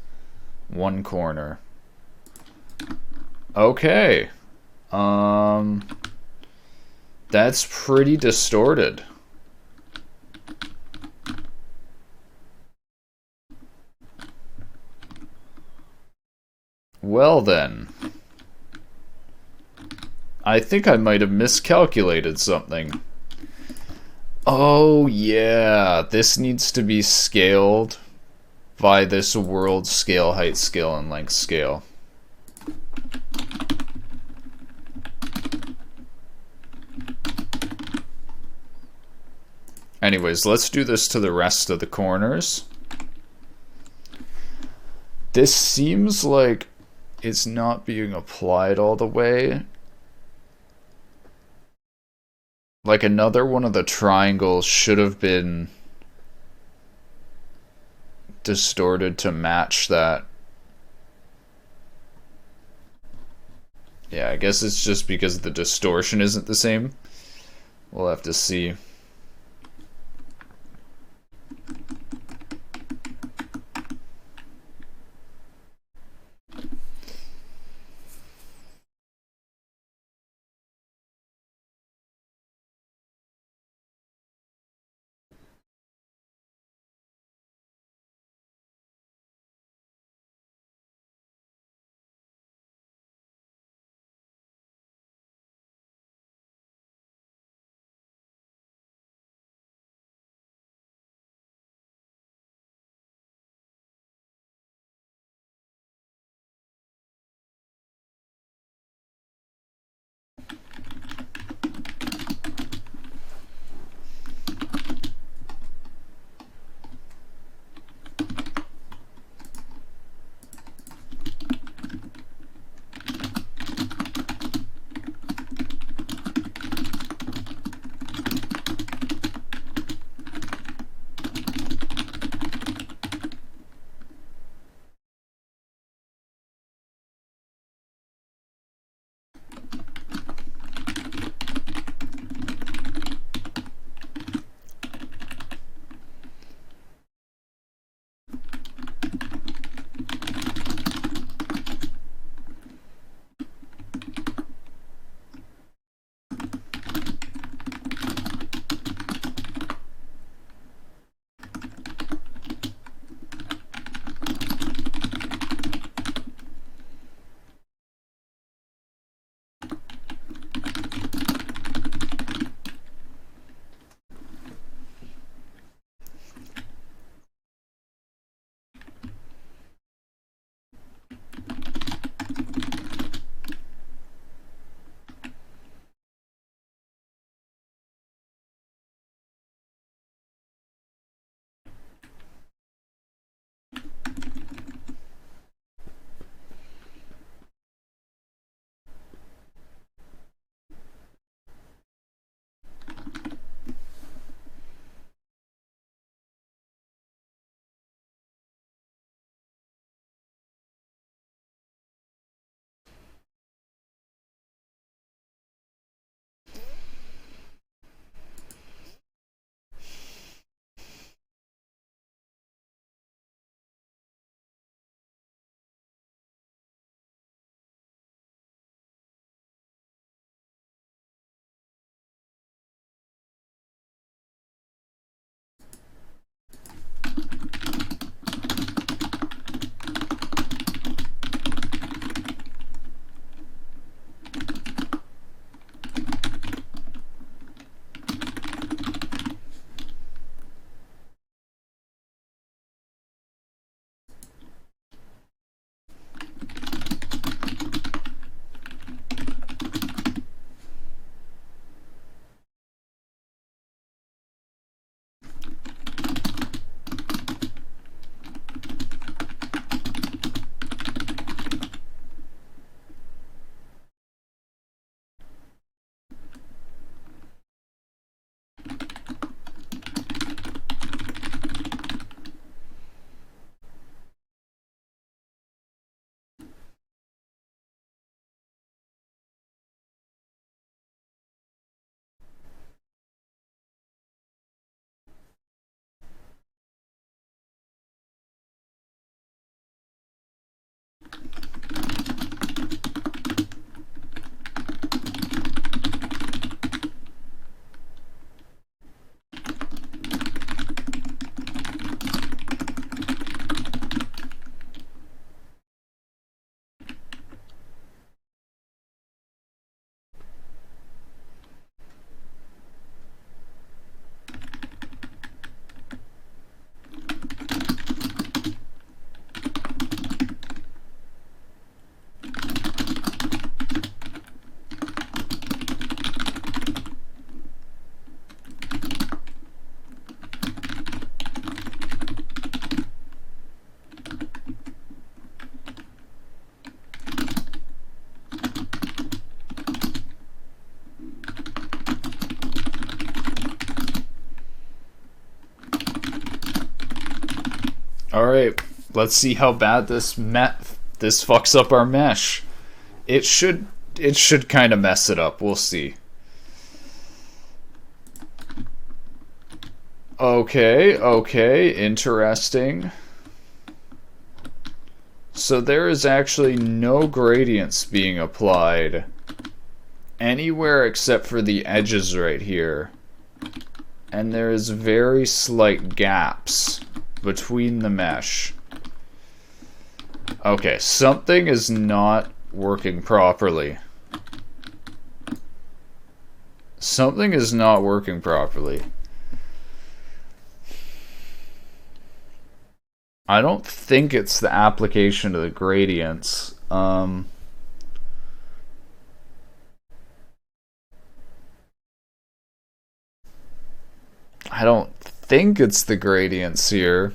[SPEAKER 2] one corner. Okay. Um that's pretty distorted. Well then, I think I might have miscalculated something. Oh yeah, this needs to be scaled by this world scale, height scale, and length scale. Anyways, let's do this to the rest of the corners. This seems like it's not being applied all the way. Like another one of the triangles should have been distorted to match that. Yeah, I guess it's just because the distortion isn't the same. We'll have to see. Alright, let's see how bad this fucks up our mesh. It should kind of mess it up. We'll see. Okay, interesting. So there is actually no gradients being applied anywhere except for the edges right here. And there is very slight gaps between the mesh. Okay, something is not working properly. Something is not working properly. I don't think it's the application of the gradients. I don't think it's the gradients here.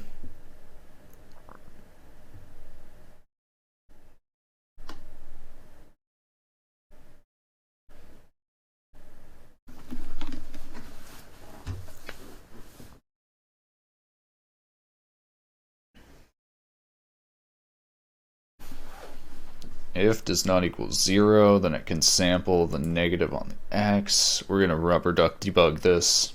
[SPEAKER 2] If does not equal 0, then it can sample the negative on the x. We're going to rubber duck debug this.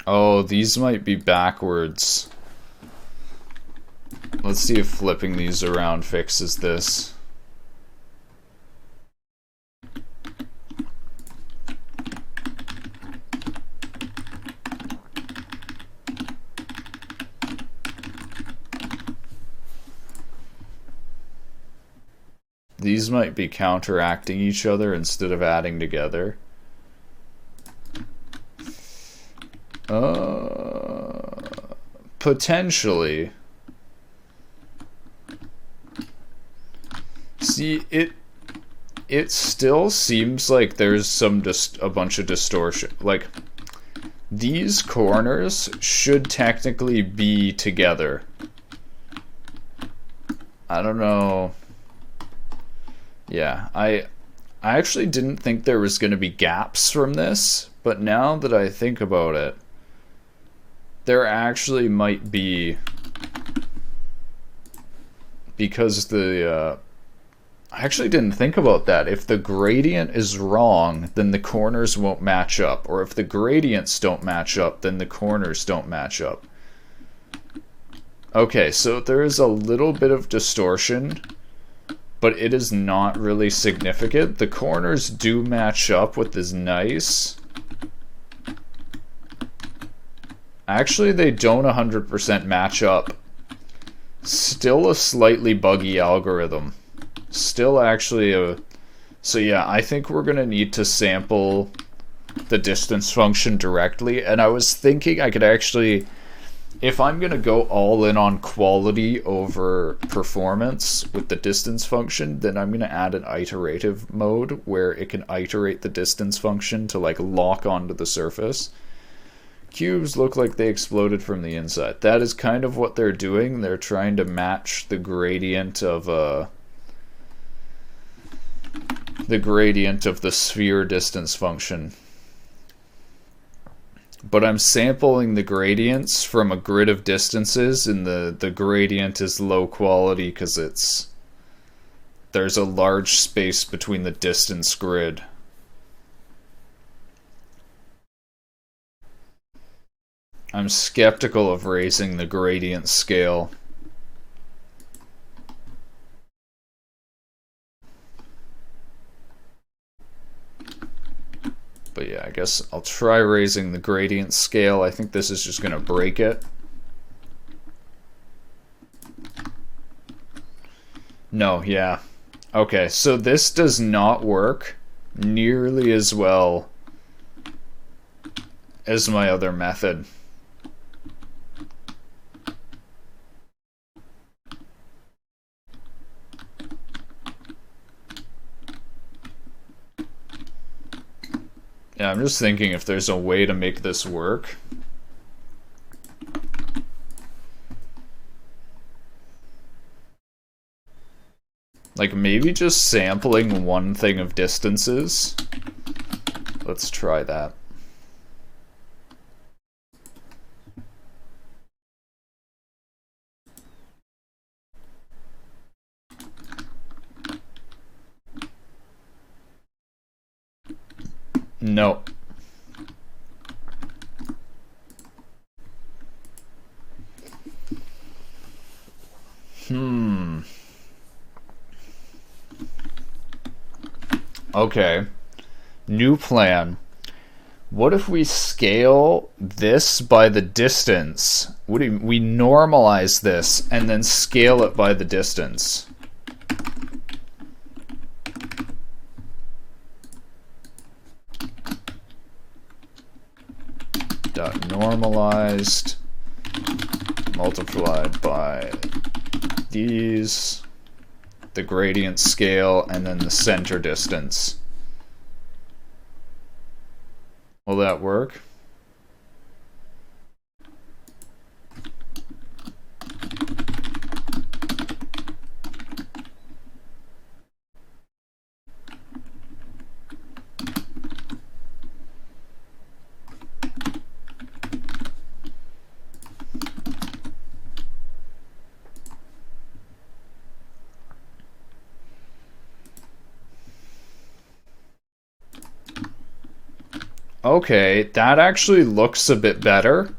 [SPEAKER 2] Oh, these might be backwards. Let's see if flipping these around fixes this. These might be counteracting each other instead of adding together. Potentially. See, it still seems like there's a bunch of distortion. Like, these corners should technically be together. I don't know. Yeah, I actually didn't think there was going to be gaps from this, but now that I think about it, there actually might be, because I actually didn't think about that. If the gradient is wrong, then the corners won't match up. Or if the gradients don't match up, then the corners don't match up. Okay, so there is a little bit of distortion, but it is not really significant. The corners do match up, which is nice. Actually, they don't 100% match up. Still a slightly buggy algorithm. Still actually a... So yeah, I think we're going to need to sample the distance function directly. And I was thinking I could actually... If I'm going to go all in on quality over performance with the distance function, then I'm going to add an iterative mode where it can iterate the distance function to like lock onto the surface. Cubes look like they exploded from the inside. That is kind of what they're doing. They're trying to match the gradient of the sphere distance function. But I'm sampling the gradients from a grid of distances, and the gradient is low quality because there's a large space between the distance grid. I'm skeptical of raising the gradient scale. But yeah, I guess I'll try raising the gradient scale. I think this is just going to break it. No, yeah. Okay, so this does not work nearly as well as my other method. Yeah, I'm just thinking if there's a way to make this work. Like maybe just sampling one thing of distances. Let's try that. No. Okay. New plan. What if we scale this by the distance? What do we normalize this and then scale it by the distance? Dot normalized multiplied by these, the gradient scale, and then the center distance. Will that work? Okay, that actually looks a bit better.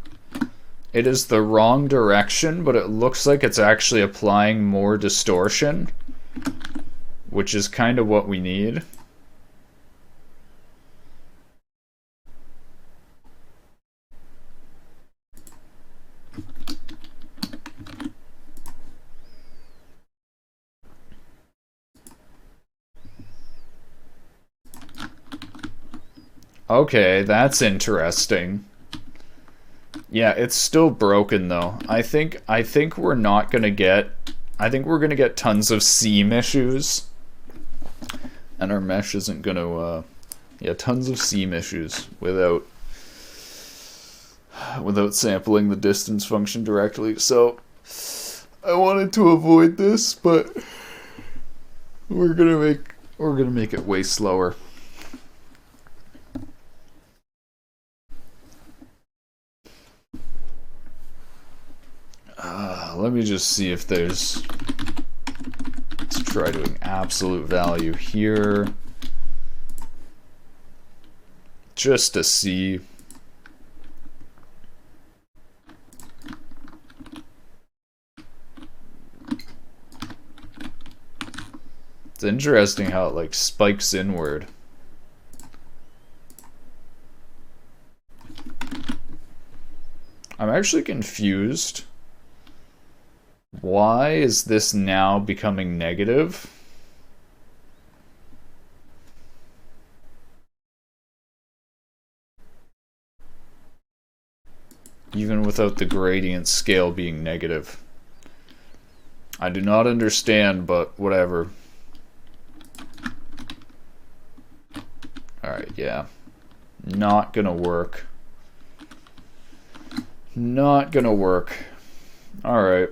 [SPEAKER 2] It is the wrong direction, but it looks like it's actually applying more distortion, which is kind of what we need. Okay, that's interesting. Yeah, it's still broken though. I think we're not gonna get. I think we're gonna get tons of seam issues, and our mesh isn't gonna. Yeah, tons of seam issues without sampling the distance function directly. So I wanted to avoid this, but we're gonna make it way slower. Let me just see if there's. Let's try doing absolute value here. Just to see. It's interesting how it like spikes inward. I'm actually confused. Why is this now becoming negative? Even without the gradient scale being negative. I do not understand, but whatever. Alright, yeah. Not gonna work. Not gonna work. Alright.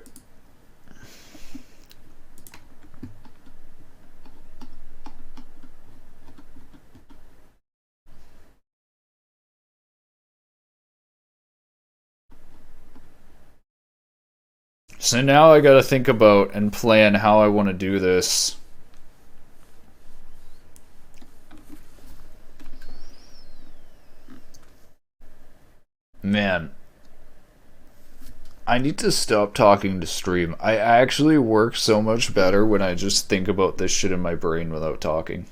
[SPEAKER 2] So now I gotta think about and plan how I want to do this. Man, I need to stop talking to stream. I actually work so much better when I just think about this shit in my brain without talking.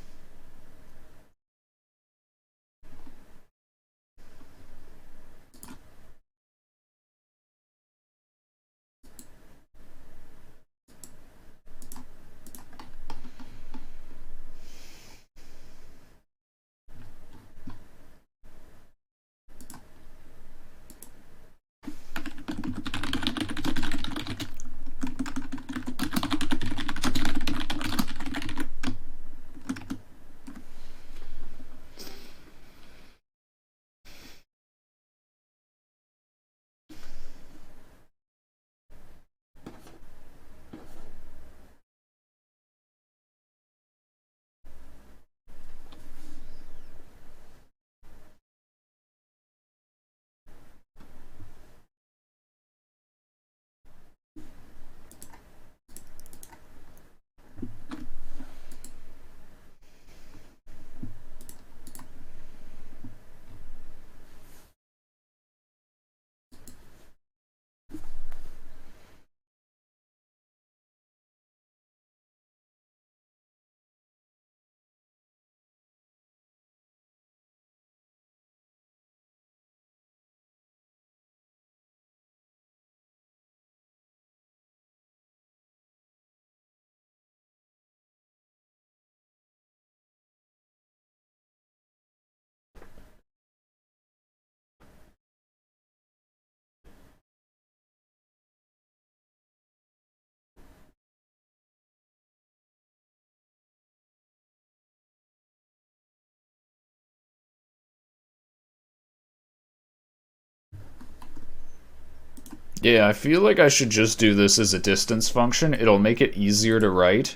[SPEAKER 2] Yeah, I feel like I should just do this as a distance function. It'll make it easier to write.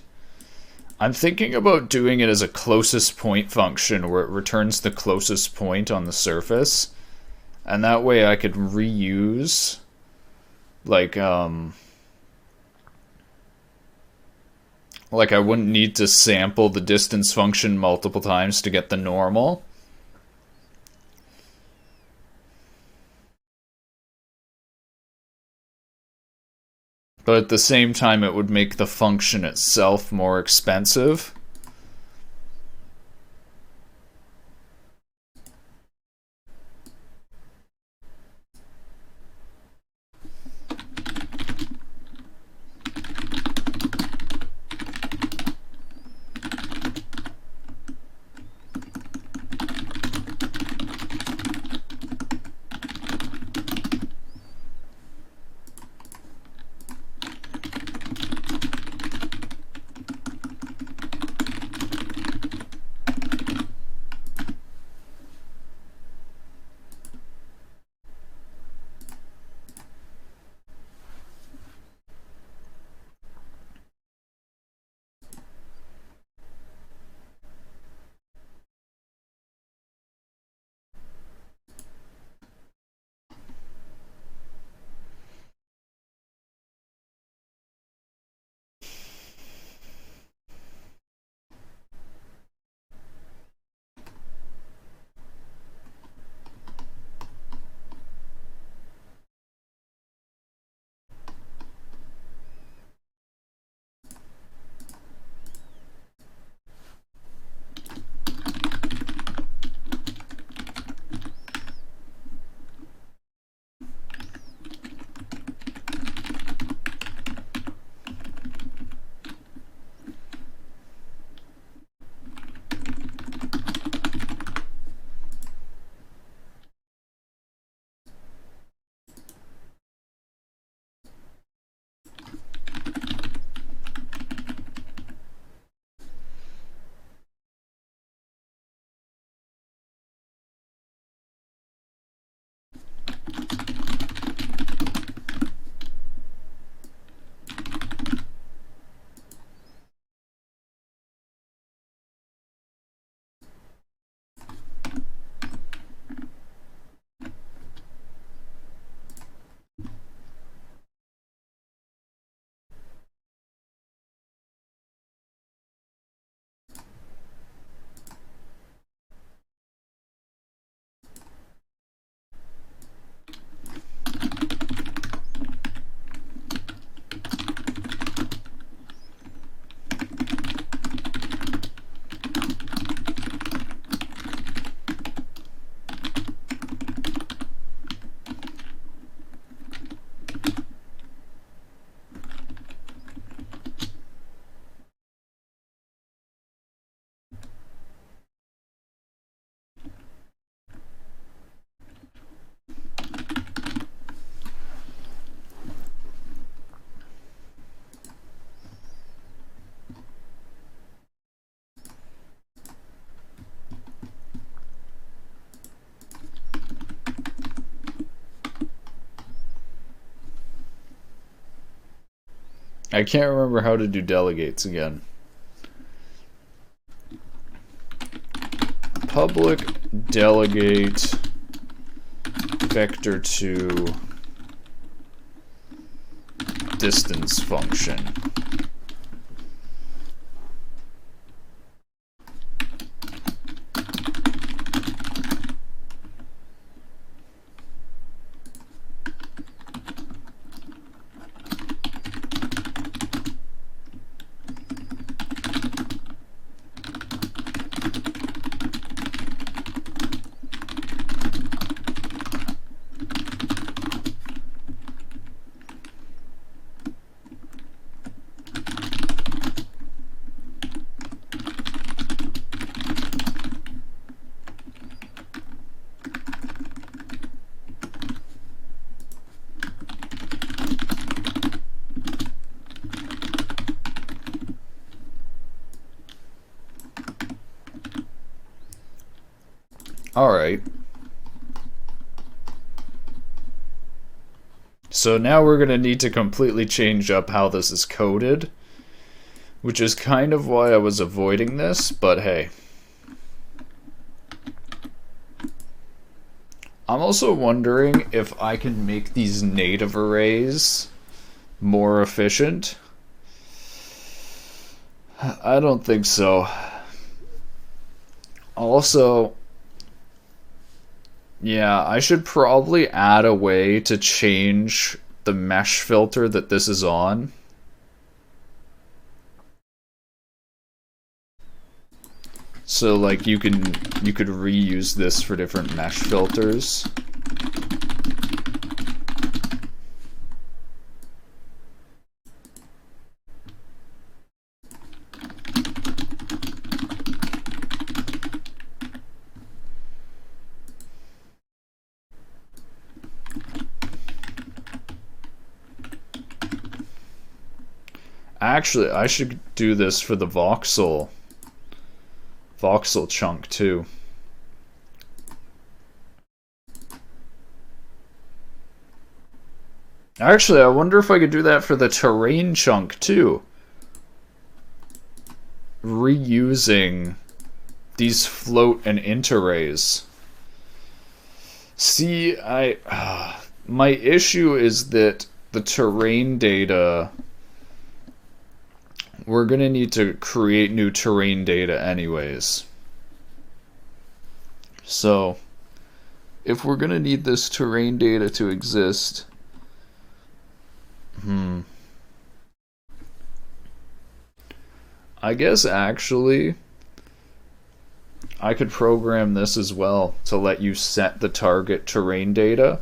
[SPEAKER 2] I'm thinking about doing it as a closest point function where it returns the closest point on the surface. And that way I could reuse, like I wouldn't need to sample the distance function multiple times to get the normal. But at the same time, it would make the function itself more expensive. I can't remember how to do delegates again. Public delegate vector2 distance function. Alright. so now we're going to need to completely change up how this is coded, which is kind of why I was avoiding this, but hey. I'm also wondering if I can make these native arrays more efficient. I don't think so. Also, yeah, I should probably add a way to change the mesh filter that this is on. So like you could reuse this for different mesh filters. Actually, I should do this for the voxel chunk too. Actually, I wonder if I could do that for the terrain chunk too. Reusing these float and int arrays. See, my issue is that the terrain data, we're going to need to create new terrain data anyways. So, if we're going to need this terrain data to exist, I guess actually I could program this as well to let you set the target terrain data.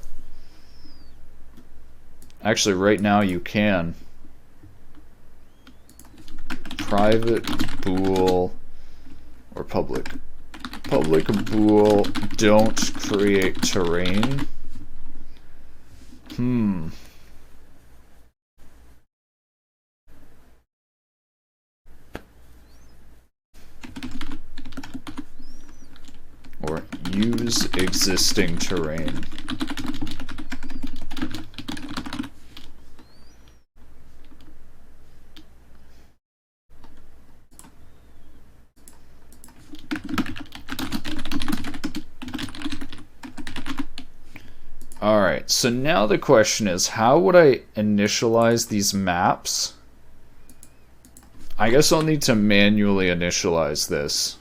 [SPEAKER 2] Actually, right now you can. Private bool or public bool don't create terrain. Or use existing terrain. Alright, so now the question is, how would I initialize these maps? I guess I'll need to manually initialize this.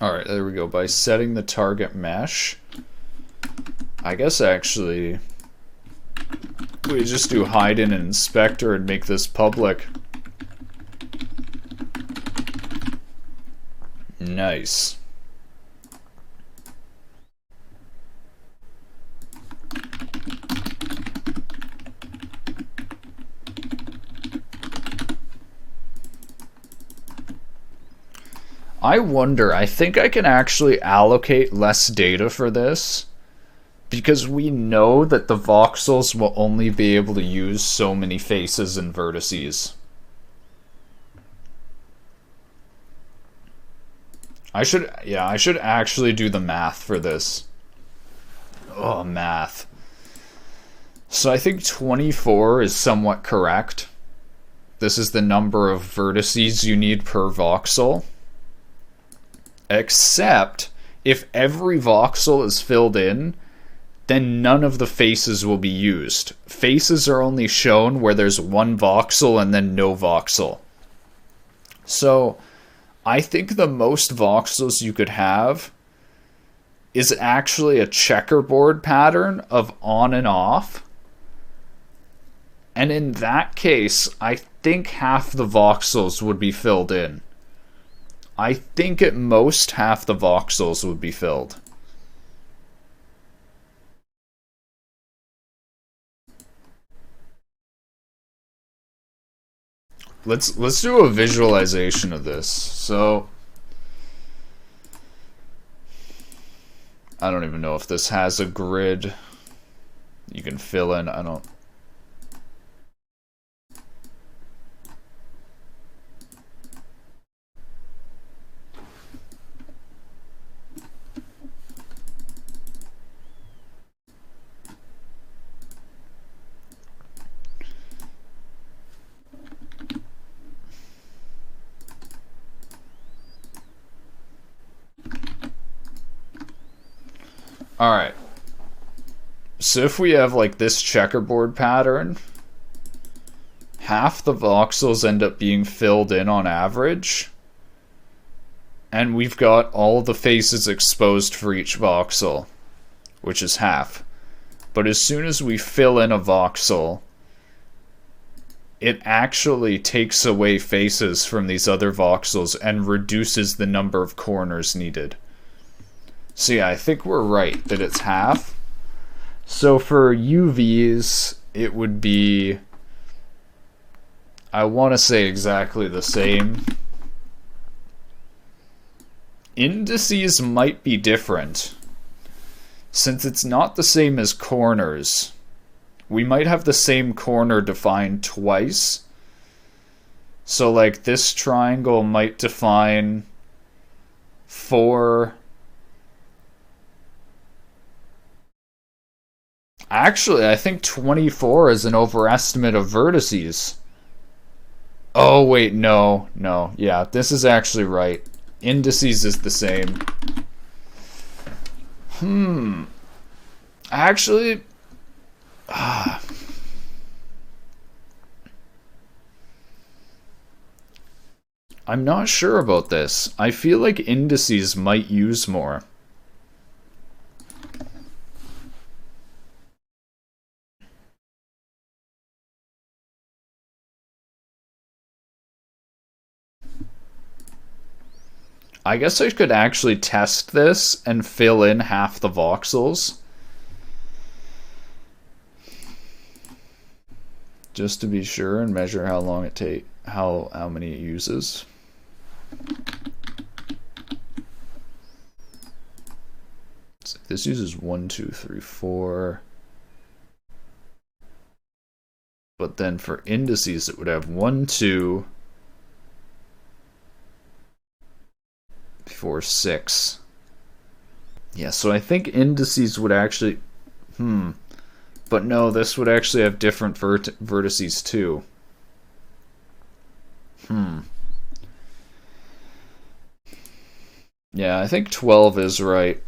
[SPEAKER 2] Alright, there we go. By setting the target mesh, I guess actually we just do hide in an inspector and make this public. Nice. I wonder, I think I can actually allocate less data for this because we know that the voxels will only be able to use so many faces and vertices. I should actually do the math for this. Oh, math. So I think 24 is somewhat correct. This is the number of vertices you need per voxel. Except, if every voxel is filled in, then none of the faces will be used. Faces are only shown where there's one voxel and then no voxel. So, I think the most voxels you could have is actually a checkerboard pattern of on and off. And in that case, I think half the voxels would be filled in. I think at most half the voxels would be filled. Let's do a visualization of this. So I don't even know if this has a grid you can fill in. I don't. Alright. So if we have like this checkerboard pattern, half the voxels end up being filled in on average, and we've got all the faces exposed for each voxel, which is half. But as soon as we fill in a voxel, it actually takes away faces from these other voxels and reduces the number of corners needed. So yeah, I think we're right that it's half. So for UVs, it would be, I want to say exactly the same. Indices might be different. Since it's not the same as corners, we might have the same corner defined twice. So like this triangle might define 4. Actually, I think 24 is an overestimate of vertices. Oh, wait, no. Yeah, this is actually right. Indices is the same. Actually, I'm not sure about this. I feel like indices might use more. I guess I could actually test this and fill in half the voxels. Just to be sure and measure how long it takes, how many it uses. So this uses 1, 2, 3, 4. But then for indices, it would have 1, 2, 4, 6. Yeah, so I think indices would actually... But no, this would actually have different vertices too. Yeah, I think 12 is right.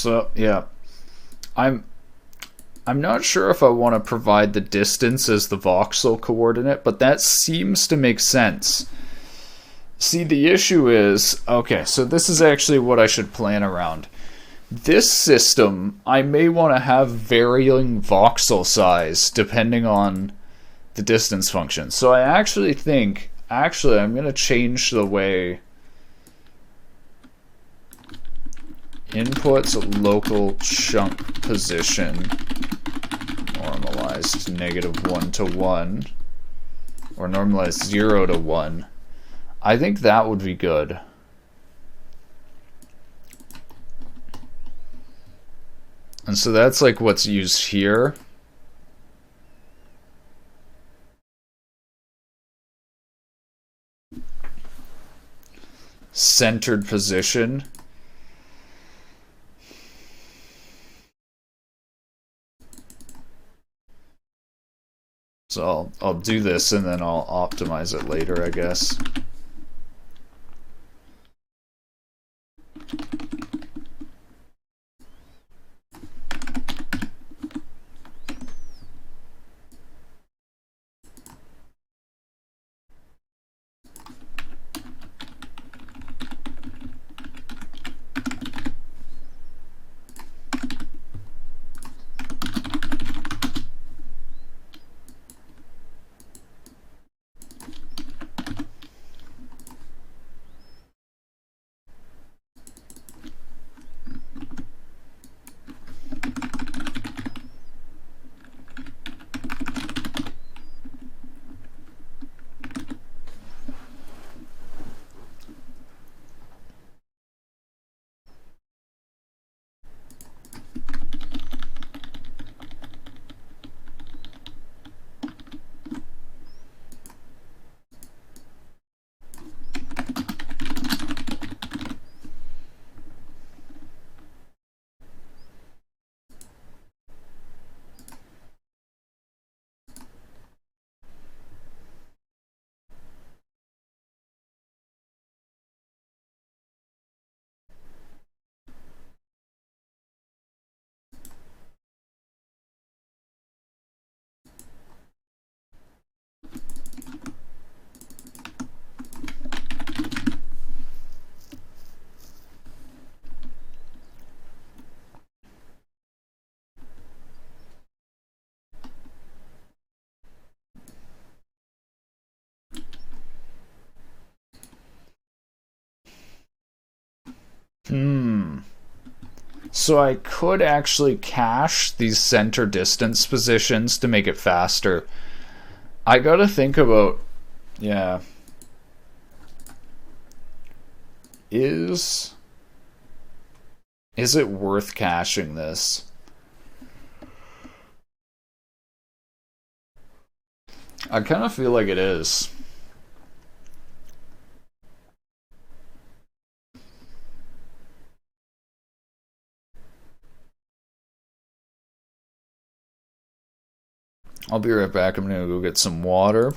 [SPEAKER 2] So yeah, I'm I'm not sure if I want to provide the distance as the voxel coordinate, but that seems to make sense. See, the issue is, okay, so this is actually what I should plan around. This system, I may want to have varying voxel size depending on the distance function. So I actually think, I'm going to change the way input local chunk position normalized -1 to 1 or normalized 0 to 1. I think that would be good. And so that's like what's used here. Centered position. So I'll do this and then I'll optimize it later, I guess. So I could actually cache these center distance positions to make it faster. I gotta think about, yeah. Is it worth caching this? I kind of feel like it is. I'll be right back. I'm gonna go get some water.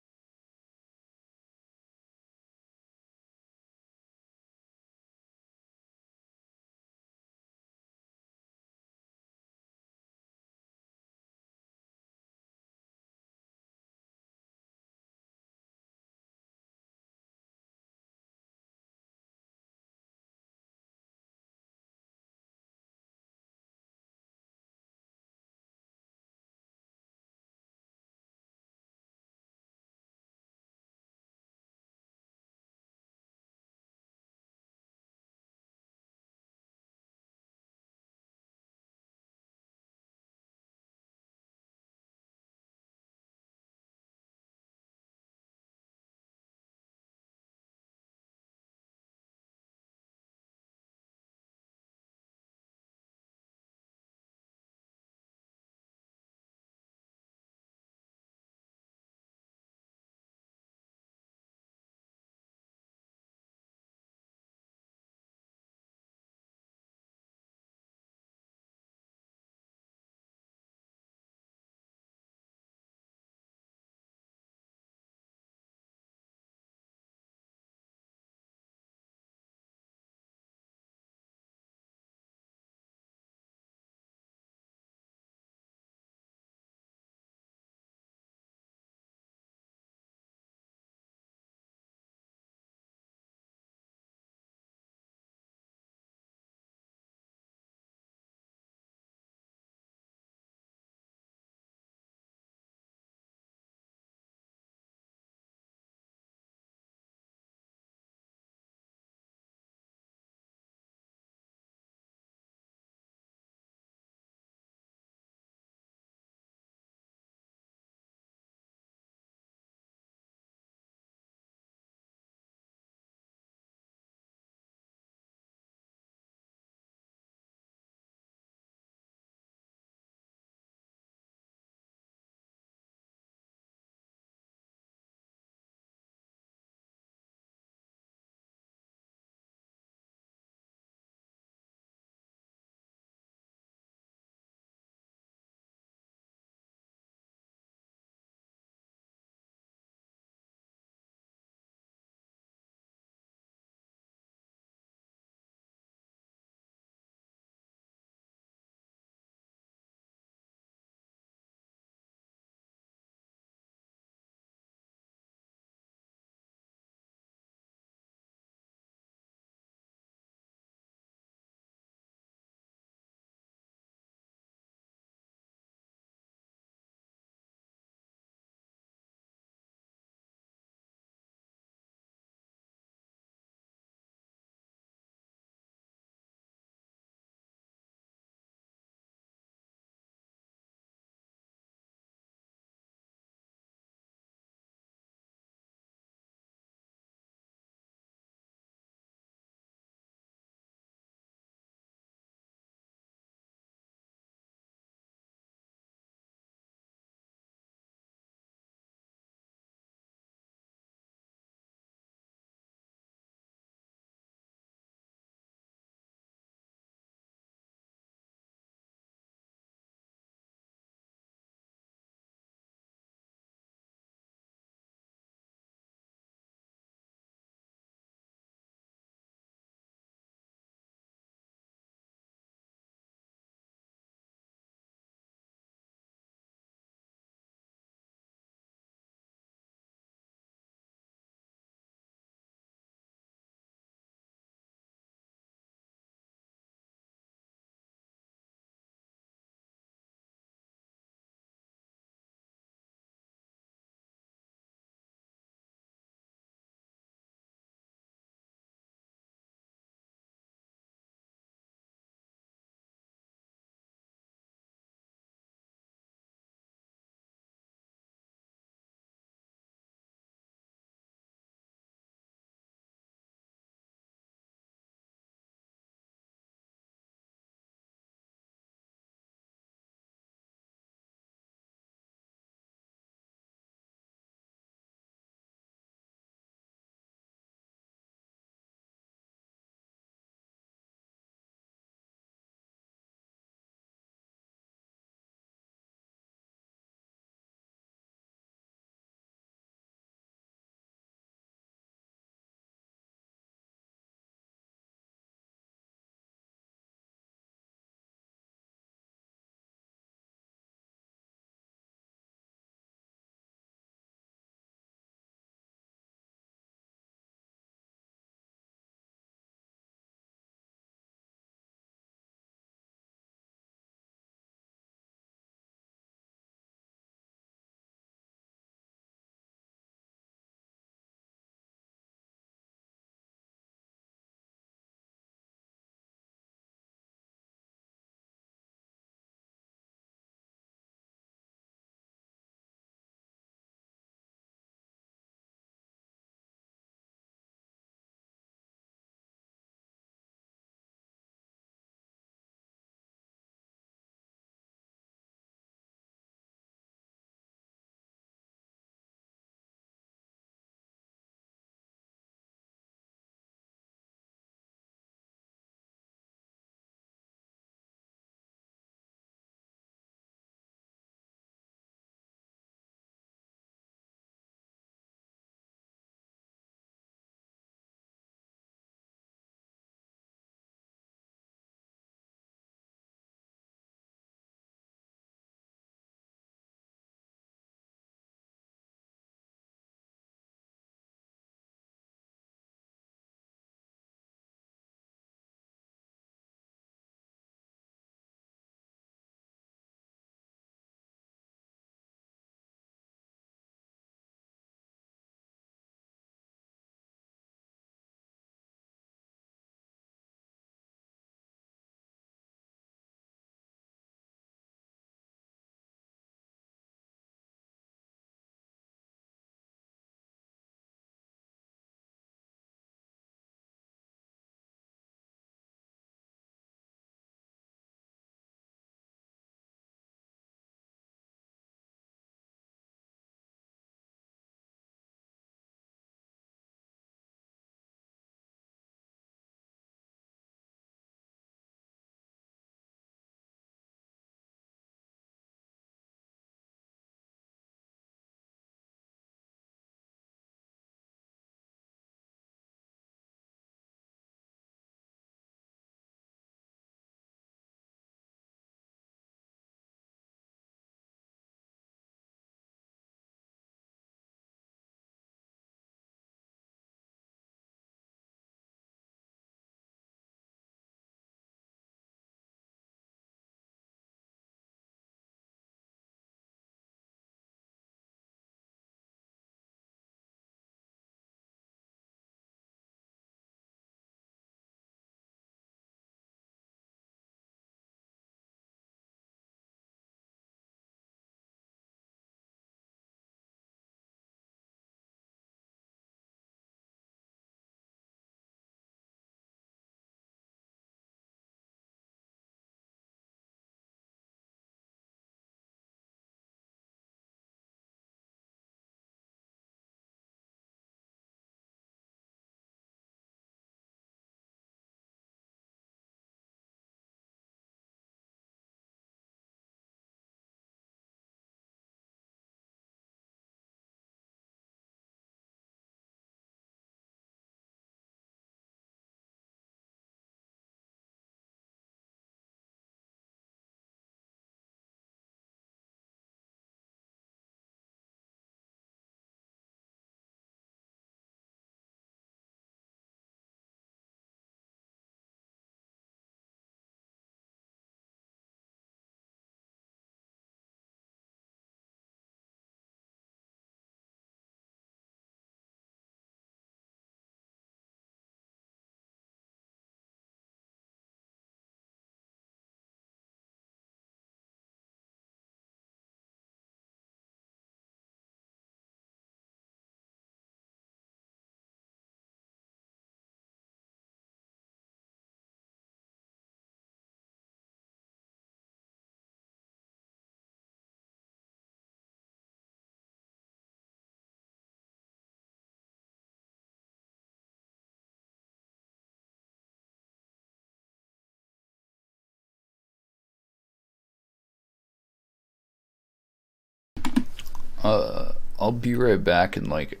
[SPEAKER 2] I'll be right back in like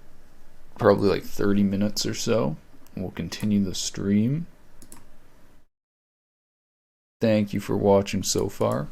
[SPEAKER 2] probably like 30 minutes or so. We'll continue the stream. Thank you for watching so far.